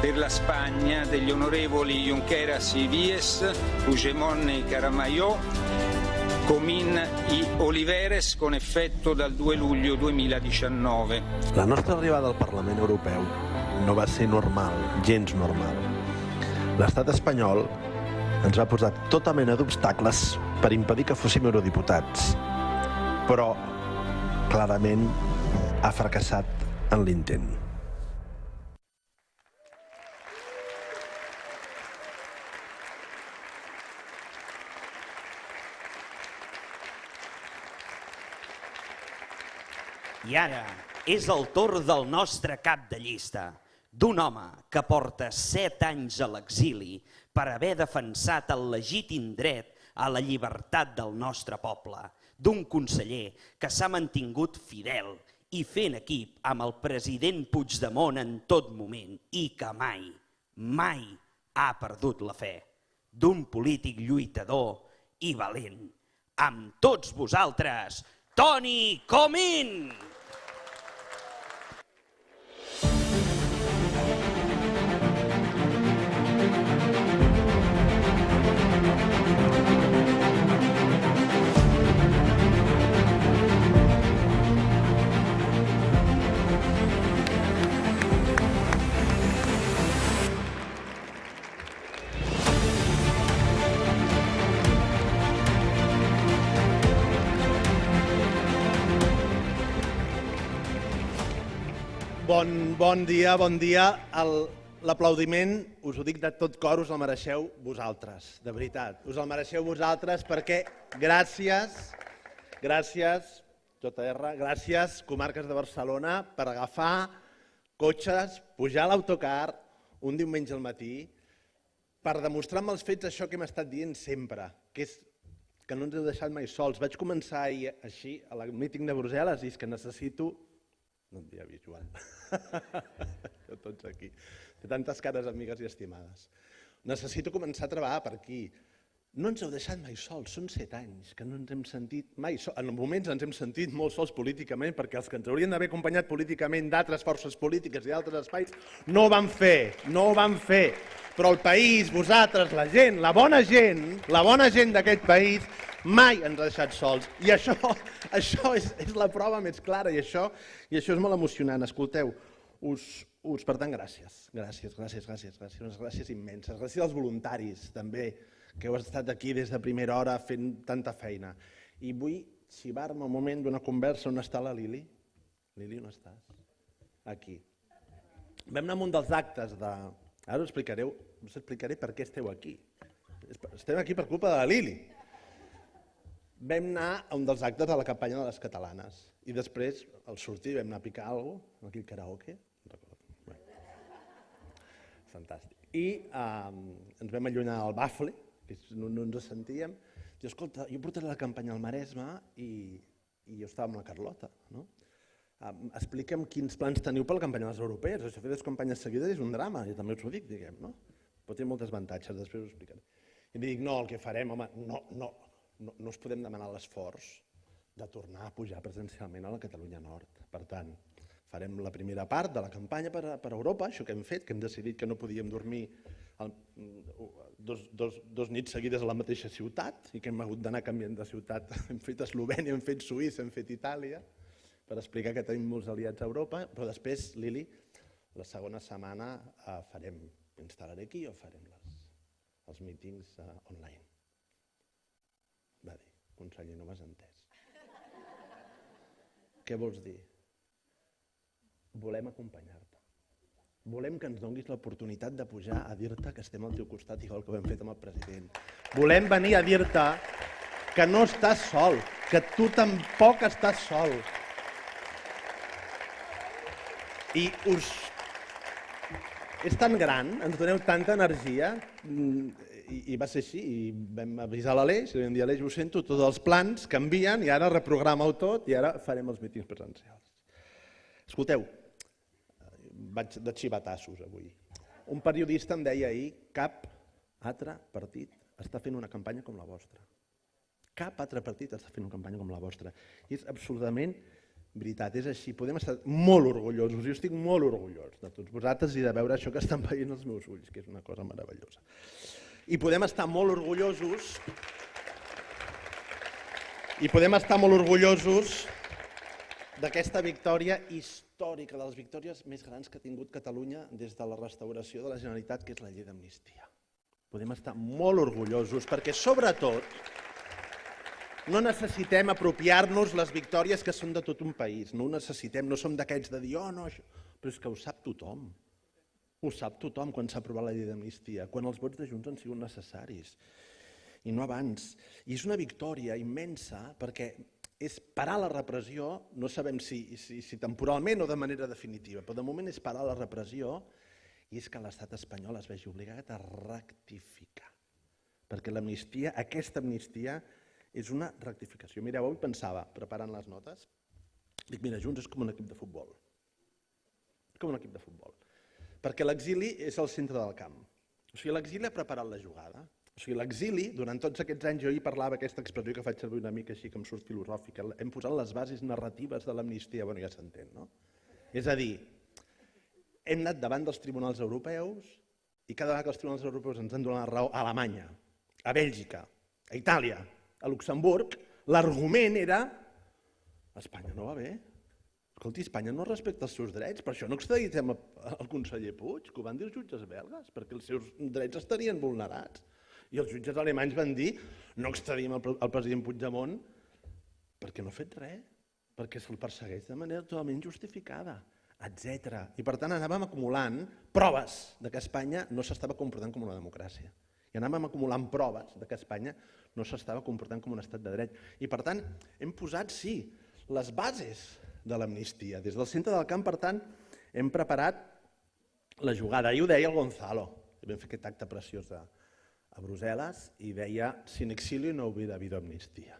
per la Spagna degli onorevoli Junqueras y Vies, Puigdemont y Caramayo, Comín y Oliveres con effetto dal 2 luglio 2019. La nostra arribada al Parlament Europeu no va ser normal, gens normal. L'estat espanyol ens ha posat tota mena d'obstacles per impedir que fóssim eurodiputats, però clarament ha fracassat en l'intent. I ara és el torn del nostre cap de llista, d'un home que porta 7 anys a l'exili per haver defensat el legítim dret a la llibertat del nostre poble, d'un conseller que s'ha mantingut fidel i fent equip amb el president Puigdemont en tot moment i que mai, mai ha perdut la fe, d'un polític lluitador i valent. Amb tots vosaltres, Toni Comín! Bon dia, bon dia. L'aplaudiment, us ho dic de tot cor, us el mereixeu vosaltres, de veritat. Us el mereixeu vosaltres perquè gràcies, JR, gràcies, Comarques de Barcelona, per agafar cotxes, pujar a l'autocar un diumenge al matí, per demostrar amb els fets això que hem estat dient sempre, que és que no ens heu deixat mai sols. Vaig començar ahir així, al míting de Brussel·les, i és que necessito... No et dia visual. Tots aquí. Té tantes cares amigues i estimades. Necessito començar a treballar per aquí. No ens heu deixat mai sols, són 7 anys que no ens hem sentit mai sols. En moments ens hem sentit molt sols políticament perquè els que ens haurien d'haver acompanyat políticament d'altres forces polítiques i d'altres espais no ho van fer, Però el país, vosaltres, la gent, la bona gent d'aquest país mai ens ha deixat sols. I això és la prova més clara i això és molt emocionant. Escolteu, per tant, gràcies. Unes gràcies immenses. Gràcies als voluntaris, també, que heu estat aquí des de primera hora fent tanta feina. I vull xivar-me un moment d'una conversa. On està la Lili? Lili, on estàs? Aquí. Vam anar a un dels actes de... Ara us explicaré per què esteu aquí. Estem aquí per culpa de la Lili. Vam anar a un dels actes de la campanya de les catalanes i després, al sortir, vam anar a picar alguna cosa, aquí al karaoke. Fantàstic. I ens vam allunyar al bafle, que no ens sentíem. Diu, escolta, jo portaré la campanya al Maresme i jo estava amb la Carlota. Explica'm quins plans teniu per la campanya de les europees. Això fer les campanyes seguides és un drama, jo també us ho dic, diguem, no? Pot tenir moltes avantatges, després us explicaré. I em dic, no, el que farem, home, no us podem demanar l'esforç de tornar a pujar presencialment a la Catalunya Nord. Per tant, farem la primera part de la campanya per Europa, això que hem fet, que hem decidit que no podíem dormir dos nits seguides a la mateixa ciutat i que hem hagut d'anar canviant de ciutat. Hem fet Eslovènia, hem fet Suïssa, hem fet Itàlia, per explicar que tenim molts aliats a Europa, però després, Lili, la segona setmana instal·laré aquí o farem els mítings online. Va dir, conseller, no m'has entès. Què vols dir? Volem acompanyar-te. Volem que ens donis l'oportunitat de pujar a dir-te que estem al teu costat, igual que ho hem fet amb el president. Volem venir a dir-te que no estàs sol, que tu tampoc estàs sol. I és tan gran, ens doneu tanta energia, i va ser així, i vam avisar l'Aleix, i vam dir, Aleix, ho sento, tots els plans canvien, i ara reprograma-ho tot, i ara farem els mítings presencials. Escolteu, vaig de xivatassos avui. Un periodista em deia ahir, cap altre partit està fent una campanya com la vostra. Cap altre partit està fent una campanya com la vostra. I és absolutament veritat, és així. Podem estar molt orgullosos, jo estic molt orgullós de tots vosaltres i de veure això que estan veient els meus ulls, que és una cosa meravellosa. I podem estar molt orgullosos d'aquesta victòria històrica, de les victòries més grans que ha tingut Catalunya des de la restauració de la Generalitat, que és la llei d'amnistia. Podem estar molt orgullosos perquè, sobretot, no necessitem apropiar-nos les victòries que són de tot un país. No ho necessitem, no som d'aquests de dir, oh, no, això... Però és que ho sap tothom. Ho sap tothom quan s'ha aprovat la llei d'amnistia, quan els vots de Junts han sigut necessaris i no abans. I és una victòria immensa perquè és parar la repressió, no sabem si temporalment o de manera definitiva, però de moment és parar la repressió i és que l'estat espanyol es vegi obligat a rectificar. Perquè l'amnistia, aquesta amnistia, és una rectificació. Mireu, avui pensava, preparant les notes, dic, mira, Junts és com un equip de futbol. Com un equip de futbol. Perquè l'exili és el centre del camp. O sigui, l'exili ha preparat la jugada. O sigui, l'exili, durant tots aquests anys, jo hi parlava aquesta expressió que faig servir una mica així que em surt filosòfica, hem posat les bases narratives de l'amnistia, bueno, ja s'entén, no? És a dir, hem anat davant dels tribunals europeus i cada vegada que els tribunals europeus ens han donat la raó a Alemanya, a Bèlgica, a Itàlia, a Luxemburg, l'argument era Espanya no va bé. Escolti, Espanya no respecta els seus drets, per això no extraditem el conseller Puig, que ho van dir els jutges belgues, perquè els seus drets estarien vulnerats. I els jutges alemanys van dir no extradim el president Puigdemont perquè no ha fet res, perquè se'l persegueix de manera totalment justificada, etc. I per tant anàvem acumulant proves que Espanya no s'estava comportant com una democràcia. I anàvem acumulant proves que Espanya no s'estava comportant com un estat de dret. I per tant hem posat, sí, les bases de l'amnistia. Des del centre del camp, per tant, hem preparat la jugada. Ahir ho deia el Gonzalo, vam fer aquest acte preciós a Brussel·les i deia sin exilio no hubiera habido amnistia.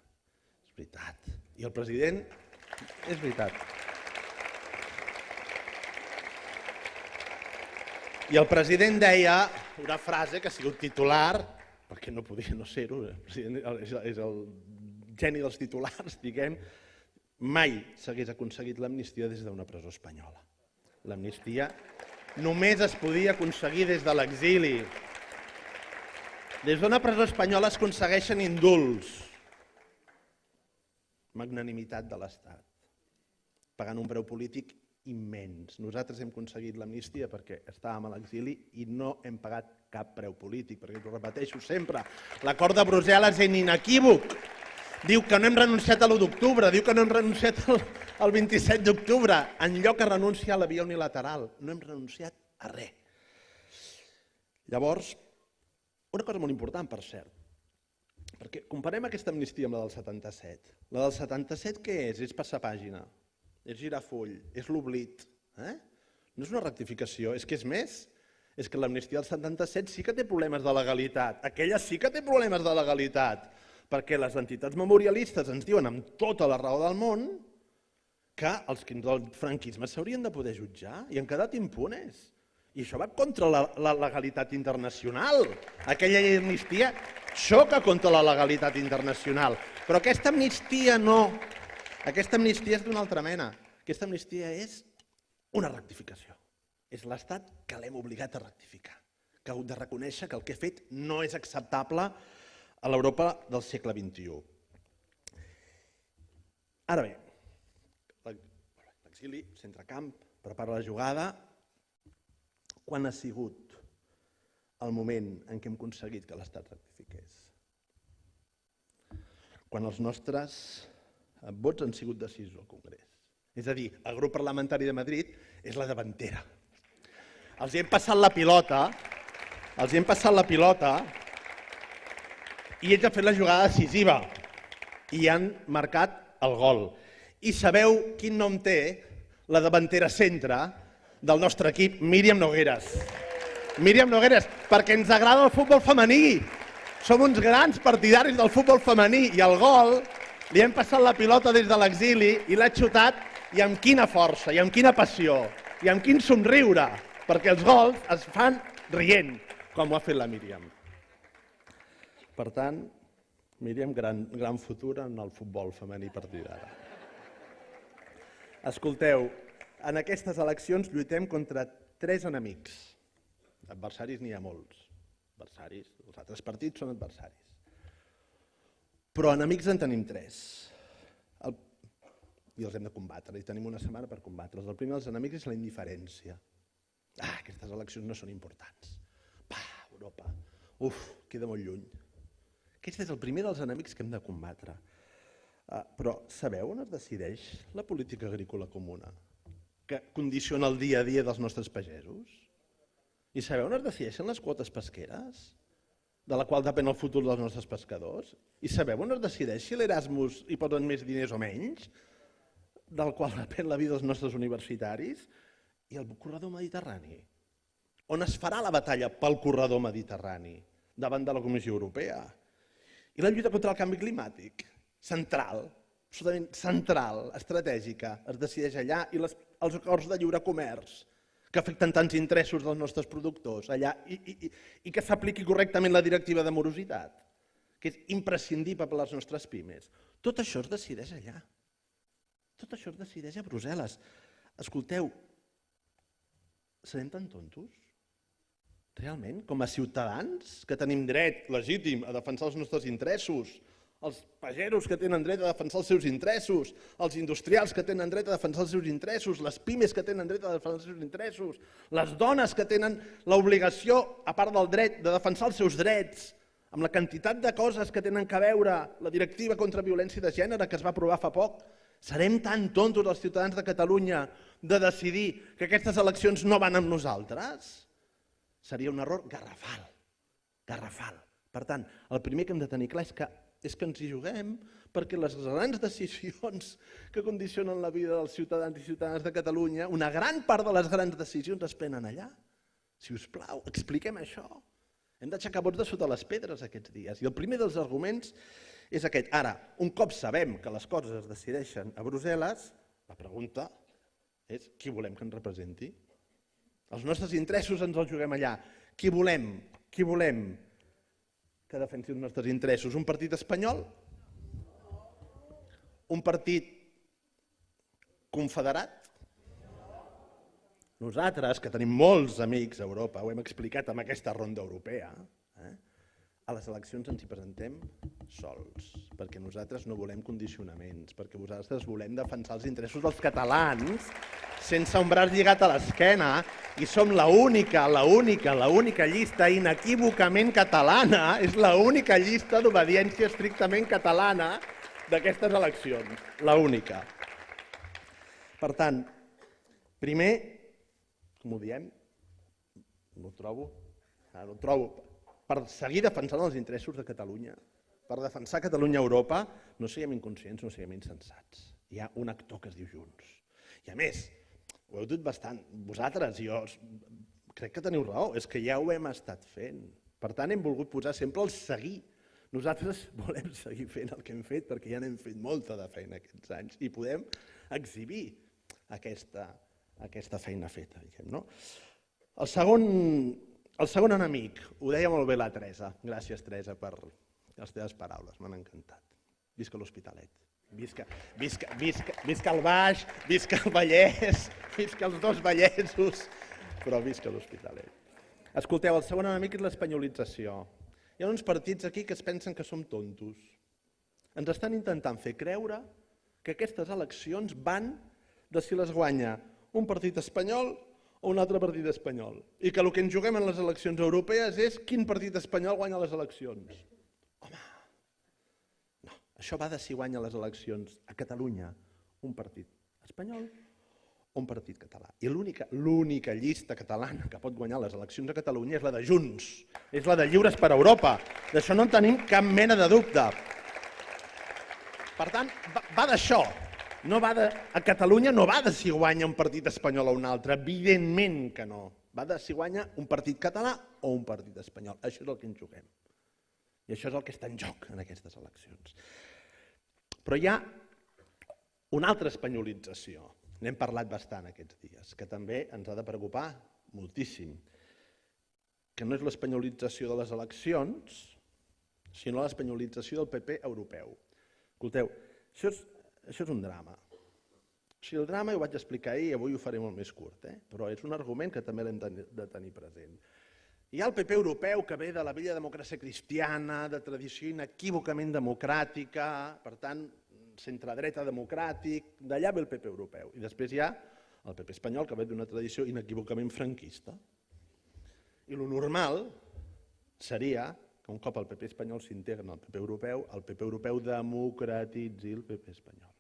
És veritat. I el president... És veritat. I el president deia una frase que ha sigut titular, perquè no podia no ser-ho, el president és el geni dels titulars, diguem, mai s'hagués aconseguit l'amnistia des d'una presó espanyola. L'amnistia només es podia aconseguir des de l'exili. Des d'una presó espanyola es aconsegueixen indults. Magnanimitat de l'Estat, pagant un preu polític immens. Nosaltres hem aconseguit l'amnistia perquè estàvem a l'exili i no hem pagat cap preu polític, perquè ho repeteixo sempre. L'acord de Brussel·les és inequívoc. Diu que no hem renunciat a l'1 d'octubre, diu que no hem renunciat al 27 d'octubre, en lloc de renunciar a la via unilateral. No hem renunciat a res. Llavors, una cosa molt important, per cert, perquè comparem aquesta amnistia amb la del 77. La del 77 què és? És passar pàgina, és girar full, és l'oblit. No és una rectificació, és que és més. És que l'amnistia del 77 sí que té problemes de legalitat. Aquella sí que té problemes de legalitat, perquè les entitats memorialistes ens diuen amb tota la raó del món que els crims del franquisme s'haurien de poder jutjar i han quedat impunes. I això va contra la legalitat internacional. Aquella llei d'amnistia xoca contra la legalitat internacional. Però aquesta amnistia no. Aquesta amnistia és d'una altra mena. Aquesta amnistia és una rectificació. És l'Estat que l'hem obligat a rectificar, que ha hagut de reconèixer que el que ha fet no és acceptable a l'Europa del segle XXI. Ara bé, l'exili, centrecamp, prepara la jugada. Quan ha sigut el moment en què hem aconseguit que l'Estat rectifiqués? Quan els nostres vots han sigut decisius al Congrés. És a dir, el grup parlamentari de Madrid és la davantera. Els hi hem passat la pilota, i ells han fet la jugada decisiva i han marcat el gol. I sabeu quin nom té la davantera centre del nostre equip? Míriam Nogueras. Míriam Nogueras, perquè ens agrada el futbol femení. Som uns grans partidaris del futbol femení i el gol li hem passat la pilota des de l'exili i l'ha xutat i amb quina força, i amb quina passió, i amb quin somriure, perquè els gols es fan rient, com ho ha fet la Míriam. Per tant, mirem gran futur en el futbol femení a partir d'ara. Escolteu, en aquestes eleccions lluitem contra 3 enemics. Adversaris n'hi ha molts. Adversaris, els altres partits són adversaris. Però enemics en tenim 3. I els hem de combatre, i tenim una setmana per combatre'ls. El primer dels enemics és la indiferència. Aquestes eleccions no són importants. Europa, queda molt lluny. Aquest és el primer dels enemics que hem de combatre. Però sabeu on es decideix la política agrícola comuna? Que condiciona el dia a dia dels nostres pagesos? I sabeu on es decideixen les quotes pesqueres? De la qual depèn el futur dels nostres pescadors? I sabeu on es decideix si l'Erasmus hi posen més diners o menys? Del qual depèn la vida dels nostres universitaris? I el corredor mediterrani? On es farà la batalla pel corredor mediterrani? Davant de la Comissió Europea. I la lluita contra el canvi climàtic? Central, absolutament central, estratègica, es decideix allà, i els acords de lliure comerç, que afecten tants interessos dels nostres productors allà, i que s'apliqui correctament la directiva de morositat, que és imprescindible per a les nostres pimes. Tot això es decideix allà. Tot això es decideix a Brussel·les. Escolteu, serem tan tontos? Realment, com a ciutadans, que tenim dret legítim a defensar els nostres interessos, els pageros que tenen dret a defensar els seus interessos, els industrials que tenen dret a defensar els seus interessos, les pimes que tenen dret a defensar els seus interessos, les dones que tenen l'obligació, a part del dret, de defensar els seus drets, amb la quantitat de coses que tenen a veure la directiva contra violència de gènere que es va aprovar fa poc. Serem tan tontos els ciutadans de Catalunya de decidir que aquestes eleccions no van amb nosaltres? Seria un error garrafal, garrafal. Per tant, el primer que hem de tenir clar és que ens hi juguem, perquè les grans decisions que condicionen la vida dels ciutadans i ciutadanes de Catalunya, una gran part de les grans decisions es prenen allà. Si us plau, expliquem això. Hem d'aixecar vots de sota les pedres aquests dies. I el primer dels arguments és aquest. Ara, un cop sabem que les coses es decideixen a Brussel·les, la pregunta és qui volem que ens representi? Els nostres interessos ens els juguem allà. Qui volem? Qui volem que defensi els nostres interessos? Un partit espanyol? Un partit confederat? Nosaltres, que tenim molts amics a Europa, ho hem explicat amb aquesta ronda europea, a les eleccions ens hi presentem sols, perquè nosaltres no volem condicionaments, perquè nosaltres volem defensar els interessos dels catalans sense un braç lligat a l'esquena, i som l'única llista inequívocament catalana, és l'única llista d'obediència estrictament catalana d'aquestes eleccions, l'única. Per tant, primer, com ho diem, no ho trobo, per seguir defensant els interessos de Catalunya, per defensar Catalunya a Europa, no siguem inconscients, no siguem insensats. Hi ha un actor que es diu Junts. I a més, ho heu dit bastant, vosaltres i jo, crec que teniu raó, és que ja ho hem estat fent. Per tant, hem volgut posar sempre el seguir. Nosaltres volem seguir fent el que hem fet, perquè ja n'hem fet molta de feina aquests anys, i podem exhibir aquesta feina feta, diguem, no? El segon enemic, ho deia molt bé la Teresa. Gràcies, Teresa, per les teves paraules, m'han encantat. Visca l'Hospitalet. Visca el Baix, visca el Vallès, visca els dos Vallesos, però visca l'Hospitalet. Escolteu, el segon enemic és l'espanyolització. Hi ha uns partits aquí que es pensen que som tontos. Ens estan intentant fer creure que aquestes eleccions van de si les guanya un partit espanyol o un altre partit espanyol. I que el que ens juguem en les eleccions europees és quin partit espanyol guanya les eleccions. Home, no, això va de si guanya les eleccions a Catalunya un partit espanyol o un partit català. I l'única llista catalana que pot guanyar les eleccions a Catalunya és la de Junts, és la de Lliures per Europa. D'això no en tenim cap mena de dubte. Per tant, va d'això. A Catalunya no va de si guanya un partit espanyol o un altre, evidentment que no. Va de si guanya un partit català o un partit espanyol. Això és el que ens juguem. I això és el que està en joc en aquestes eleccions. Però hi ha una altra espanyolització, n'hem parlat bastant aquests dies, que també ens ha de preocupar moltíssim, que no és l'espanyolització de les eleccions, sinó l'espanyolització del PP europeu. Escolteu, això és un drama. El drama ho vaig explicar ahir i avui ho faré molt més curt, però és un argument que també l'hem de tenir present. Hi ha el PP europeu que ve de la vella democràcia cristiana, de tradició inequívocament democràtica, per tant, centredreta democràtic, d'allà ve el PP europeu. I després hi ha el PP espanyol que ve d'una tradició inequívocament franquista. I el normal seria que un cop el PP espanyol s'integra en el PP europeu democratitzi el PP espanyol.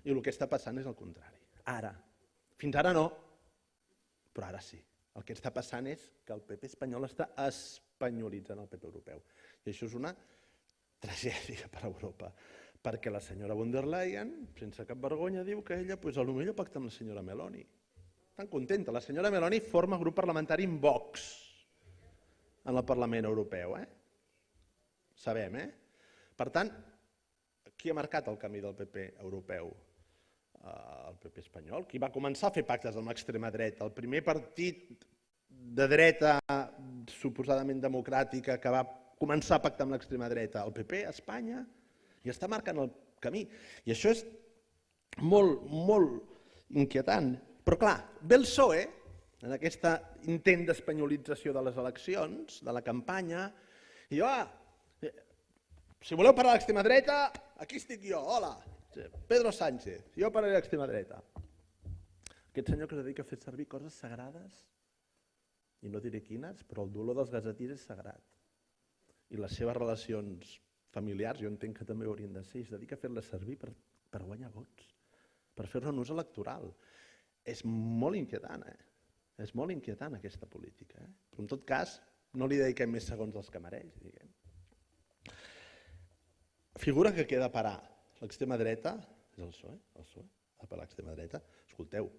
I el que està passant és el contrari. Ara. Fins ara no, però ara sí. El que està passant és que el PP espanyol està espanyolitzant el PP europeu. I això és una tragèdia per a Europa, perquè la senyora von der Leyen, sense cap vergonya, diu que ella potser pacta amb la senyora Meloni. Tan contenta. La senyora Meloni forma grup parlamentari amb Vox en el Parlament Europeu. Sabem, Per tant, qui ha marcat el camí del PP europeu? El PP espanyol. Qui va començar a fer pactes amb l'extrema dreta? El primer partit de dreta suposadament democràtica que va començar a pactar amb l'extrema dreta, el PP a Espanya, i està marcant el camí. I això és molt, molt inquietant. Però clar, ve el PSOE, en aquest intent d'espanyolització de les eleccions, de la campanya, i diu, si voleu parlar de l'extrema dreta, aquí estic jo, hola, Pedro Sánchez, jo parlaré de l'extrema dreta. Aquest senyor que es dedica a fer servir coses sagrades, i no diré quines, però el dolor dels gasetirs és sagrat. I les seves relacions familiars, jo entenc que també haurien de ser, es dedica a fer-les servir per guanyar vots, per fer-ne un ús electoral. És molt inquietant, És molt inquietant aquesta política. Però en tot cas, no li dediquem més segons dels que mereix, diguem. Figura que queda a parar l'extrema dreta, és el PSOE, a parar l'extrema dreta. Escolteu,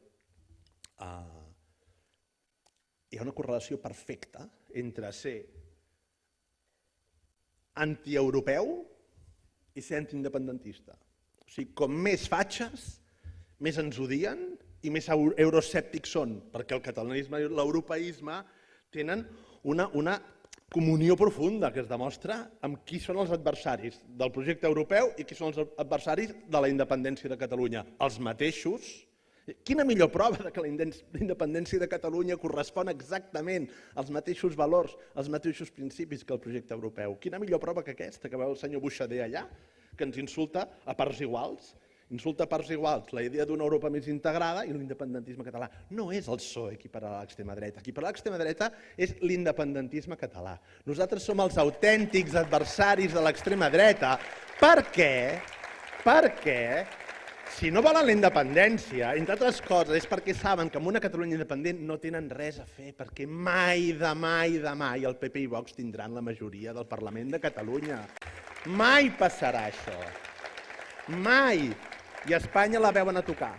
hi ha una correlació perfecta entre ser antieuropeu i ser antiindependentista. O sigui, com més fatxes, més ens odien i més euroescèptics són, perquè el catalanisme i l'europeisme tenen una comunió profunda que es demostra amb qui són els adversaris del projecte europeu i qui són els adversaris de la independència de Catalunya. Els mateixos. Quina millor prova que la independència de Catalunya correspon exactament als mateixos valors, als mateixos principis que el projecte europeu? Quina millor prova que aquesta, que veu el senyor Buixader allà, que ens insulta a parts iguals? Insulta a parts iguals la idea d'una Europa més integrada i l'independentisme català. No és el PSOE qui pararà l'extrema dreta. Qui pararà l'extrema dreta és l'independentisme català. Nosaltres som els autèntics adversaris de l'extrema dreta. Per què? Perquè si no volen la independència, entre altres coses, és perquè saben que amb una Catalunya independent no tenen res a fer, perquè mai el PP i Vox tindran la majoria del Parlament de Catalunya. Mai passarà això. Mai. I a Espanya la veuen a tocar.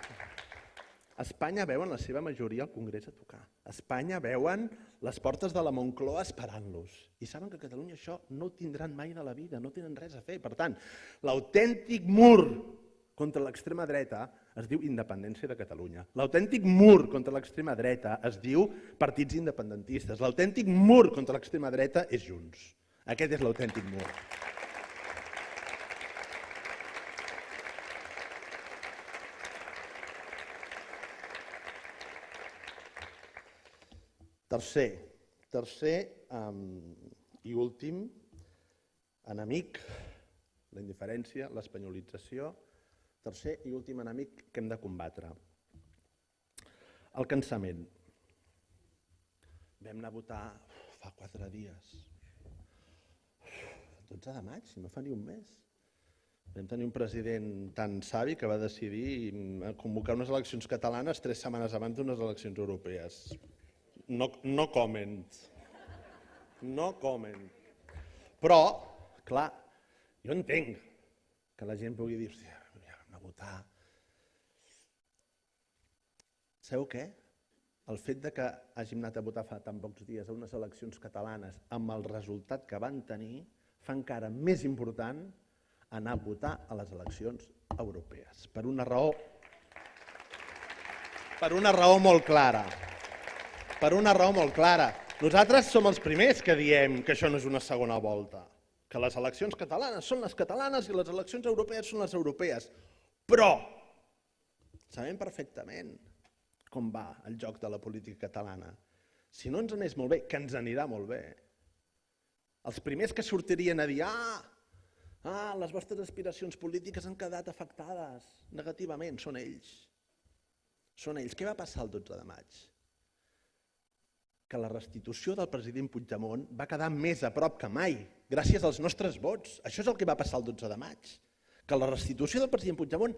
A Espanya veuen la seva majoria al Congrés a tocar. A Espanya veuen les portes de la Moncloa esperant-los. I saben que a Catalunya això no ho tindran mai de la vida, no tenen res a fer. Per tant, l'autèntic mur contra l'extrema dreta es diu independència de Catalunya. L'autèntic mur contra l'extrema dreta es diu partits independentistes. L'autèntic mur contra l'extrema dreta és Junts. Aquest és l'autèntic mur. Tercer i últim enemic, la indiferència, l'espanyolització, tercer i últim enemic que hem de combatre. El cansament. Vam anar a votar fa 4 dies. 12 de maig, no fa ni un mes. Vam tenir un president tan savi que va decidir convocar unes eleccions catalanes 3 setmanes abans d'unes eleccions europees. No comment. No comment. Però, clar, jo entenc que la gent pugui dir, hòstia, vam a votar. Sabeu què? El fet que hàgim anat a votar fa tan pocs dies a unes eleccions catalanes amb el resultat que van tenir fa encara més important anar a votar a les eleccions europees. Per una raó molt clara. Per una raó molt clara. Nosaltres som els primers que diem que això no és una segona volta. que les eleccions catalanes són les catalanes i les eleccions europees són les europees. Però sabem perfectament com va el joc de la política catalana. Si no ens anés molt bé, que ens anirà molt bé, els primers que sortirien a dir les vostres aspiracions polítiques han quedat afectades negativament, són ells. Són ells. Què va passar el 12 de maig? Que la restitució del president Puigdemont va quedar més a prop que mai, gràcies als nostres vots. Això és el que va passar el 12 de maig. Que la restitució del president Puigdemont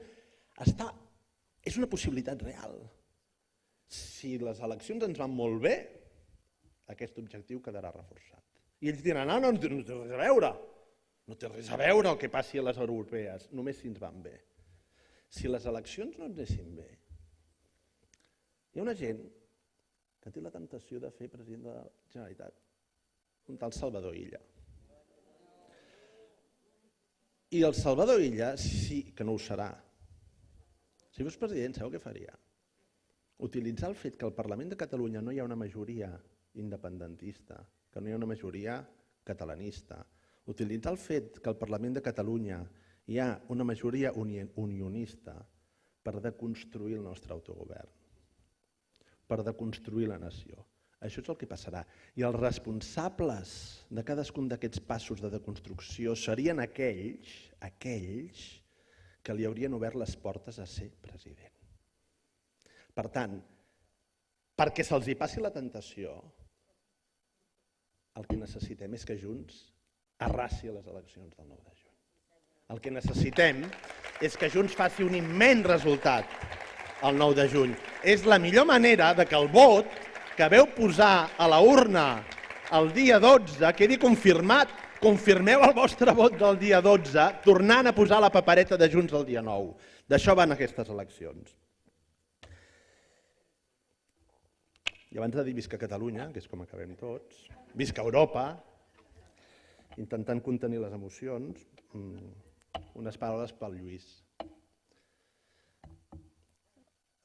és una possibilitat real. Si les eleccions ens van molt bé, aquest objectiu quedarà reforçat. I ells diran, no té res a veure. No té res a veure el que passi a les europees, només si ens van bé. Si les eleccions no ens anessin bé, hi ha una gent que té la temptació de fer president de la Generalitat, un tal Salvador Illa. I el Salvador Illa sí que no ho serà. Si fos president, sabeu què faria? Utilitzar el fet que al Parlament de Catalunya no hi ha una majoria independentista, que no hi ha una majoria catalanista, utilitzar el fet que al Parlament de Catalunya hi ha una majoria unionista per deconstruir el nostre autogovern, per deconstruir la nació. Això és el que passarà. I els responsables de cadascun d'aquests passos de deconstrucció serien aquells que li haurien obert les portes a ser president. Per tant, perquè se'ls hi passi la tentació, el que necessitem és que Junts arrasi a les eleccions del 9 de juny. El que necessitem és que Junts faci un immens resultat el 9 de juny. És la millor manera de que el vot que veu posar a la urna el dia 12 quedi confirmat. Confirmeu el vostre vot del dia 12 tornant a posar la papereta de Junts el dia 9. D'això van aquestes eleccions. I abans de dir visca Catalunya, que és com acabem tots, visca Europa, intentant contenir les emocions, unes paraules pel Lluís.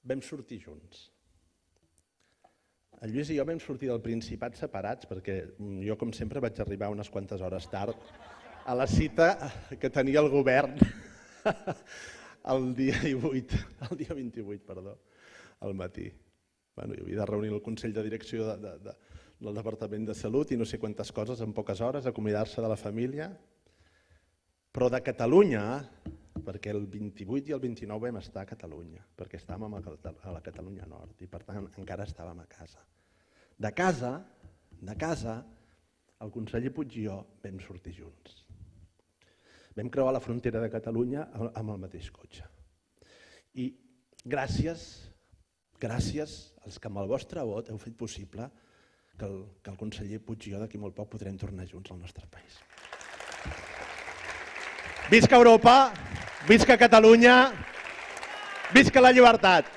Vam sortir junts. El Lluís i jo vam sortir del Principat separats perquè jo, com sempre, vaig arribar unes quantes hores tard a la cita que tenia el govern el dia 28, al matí. Hi havia de reunir el Consell de Direcció del Departament de Salut i no sé quantes coses en poques hores, acomiadar-se de la família. Però de Catalunya, perquè el 28 i el 29 vam estar a Catalunya, perquè estàvem a la Catalunya Nord i per tant encara estàvem a casa. De casa, el conseller Puig i jo vam sortir junts. Vam creuar la frontera de Catalunya amb el mateix cotxe. I gràcies als que amb el vostre vot heu fet possible que el conseller Puig i jo d'aquí molt poc podrem tornar junts al nostre país. Visca Europa, visca Catalunya, visca la llibertat!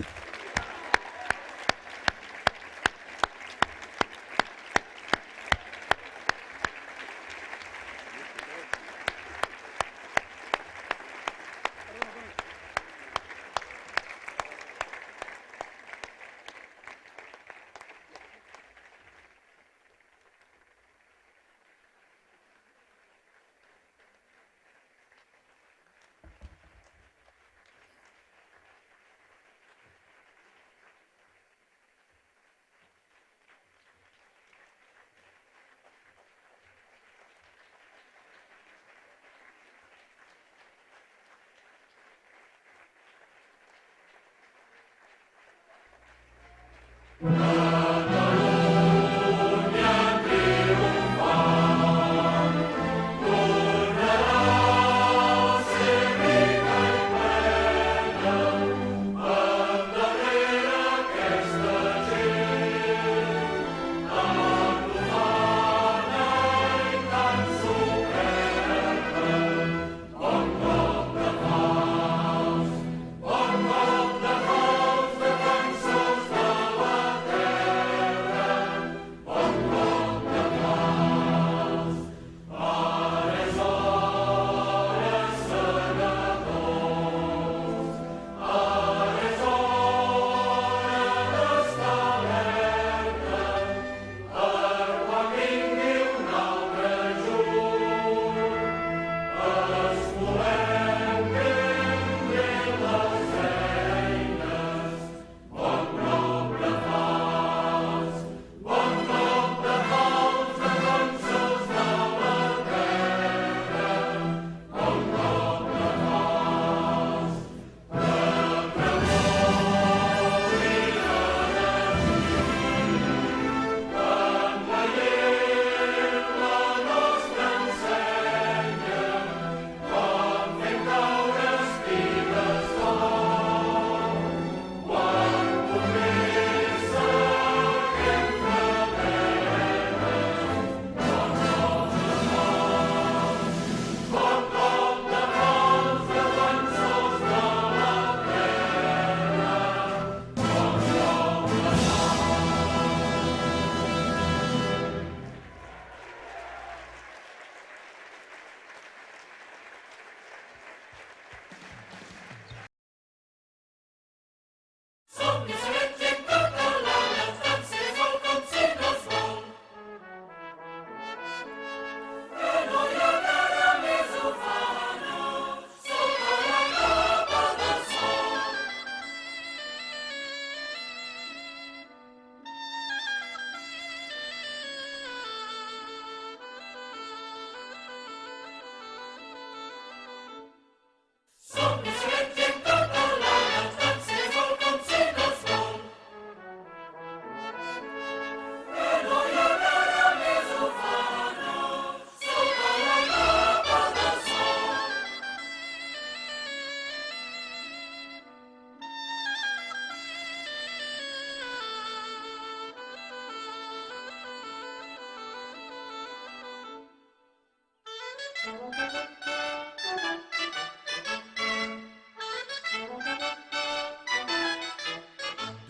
Bon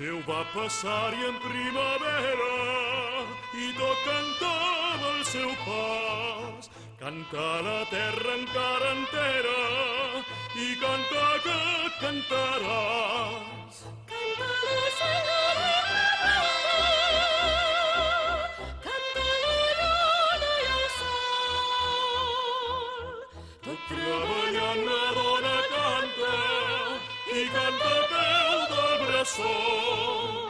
Déu va passar-hi en primavera i tot cantava el seu pas. Canta la terra encara entera i canta que cantaràs. Canta la senyora i la blanca, canta la lluna i el sol. Tot treballant la dona canta i canta a peu del bressol.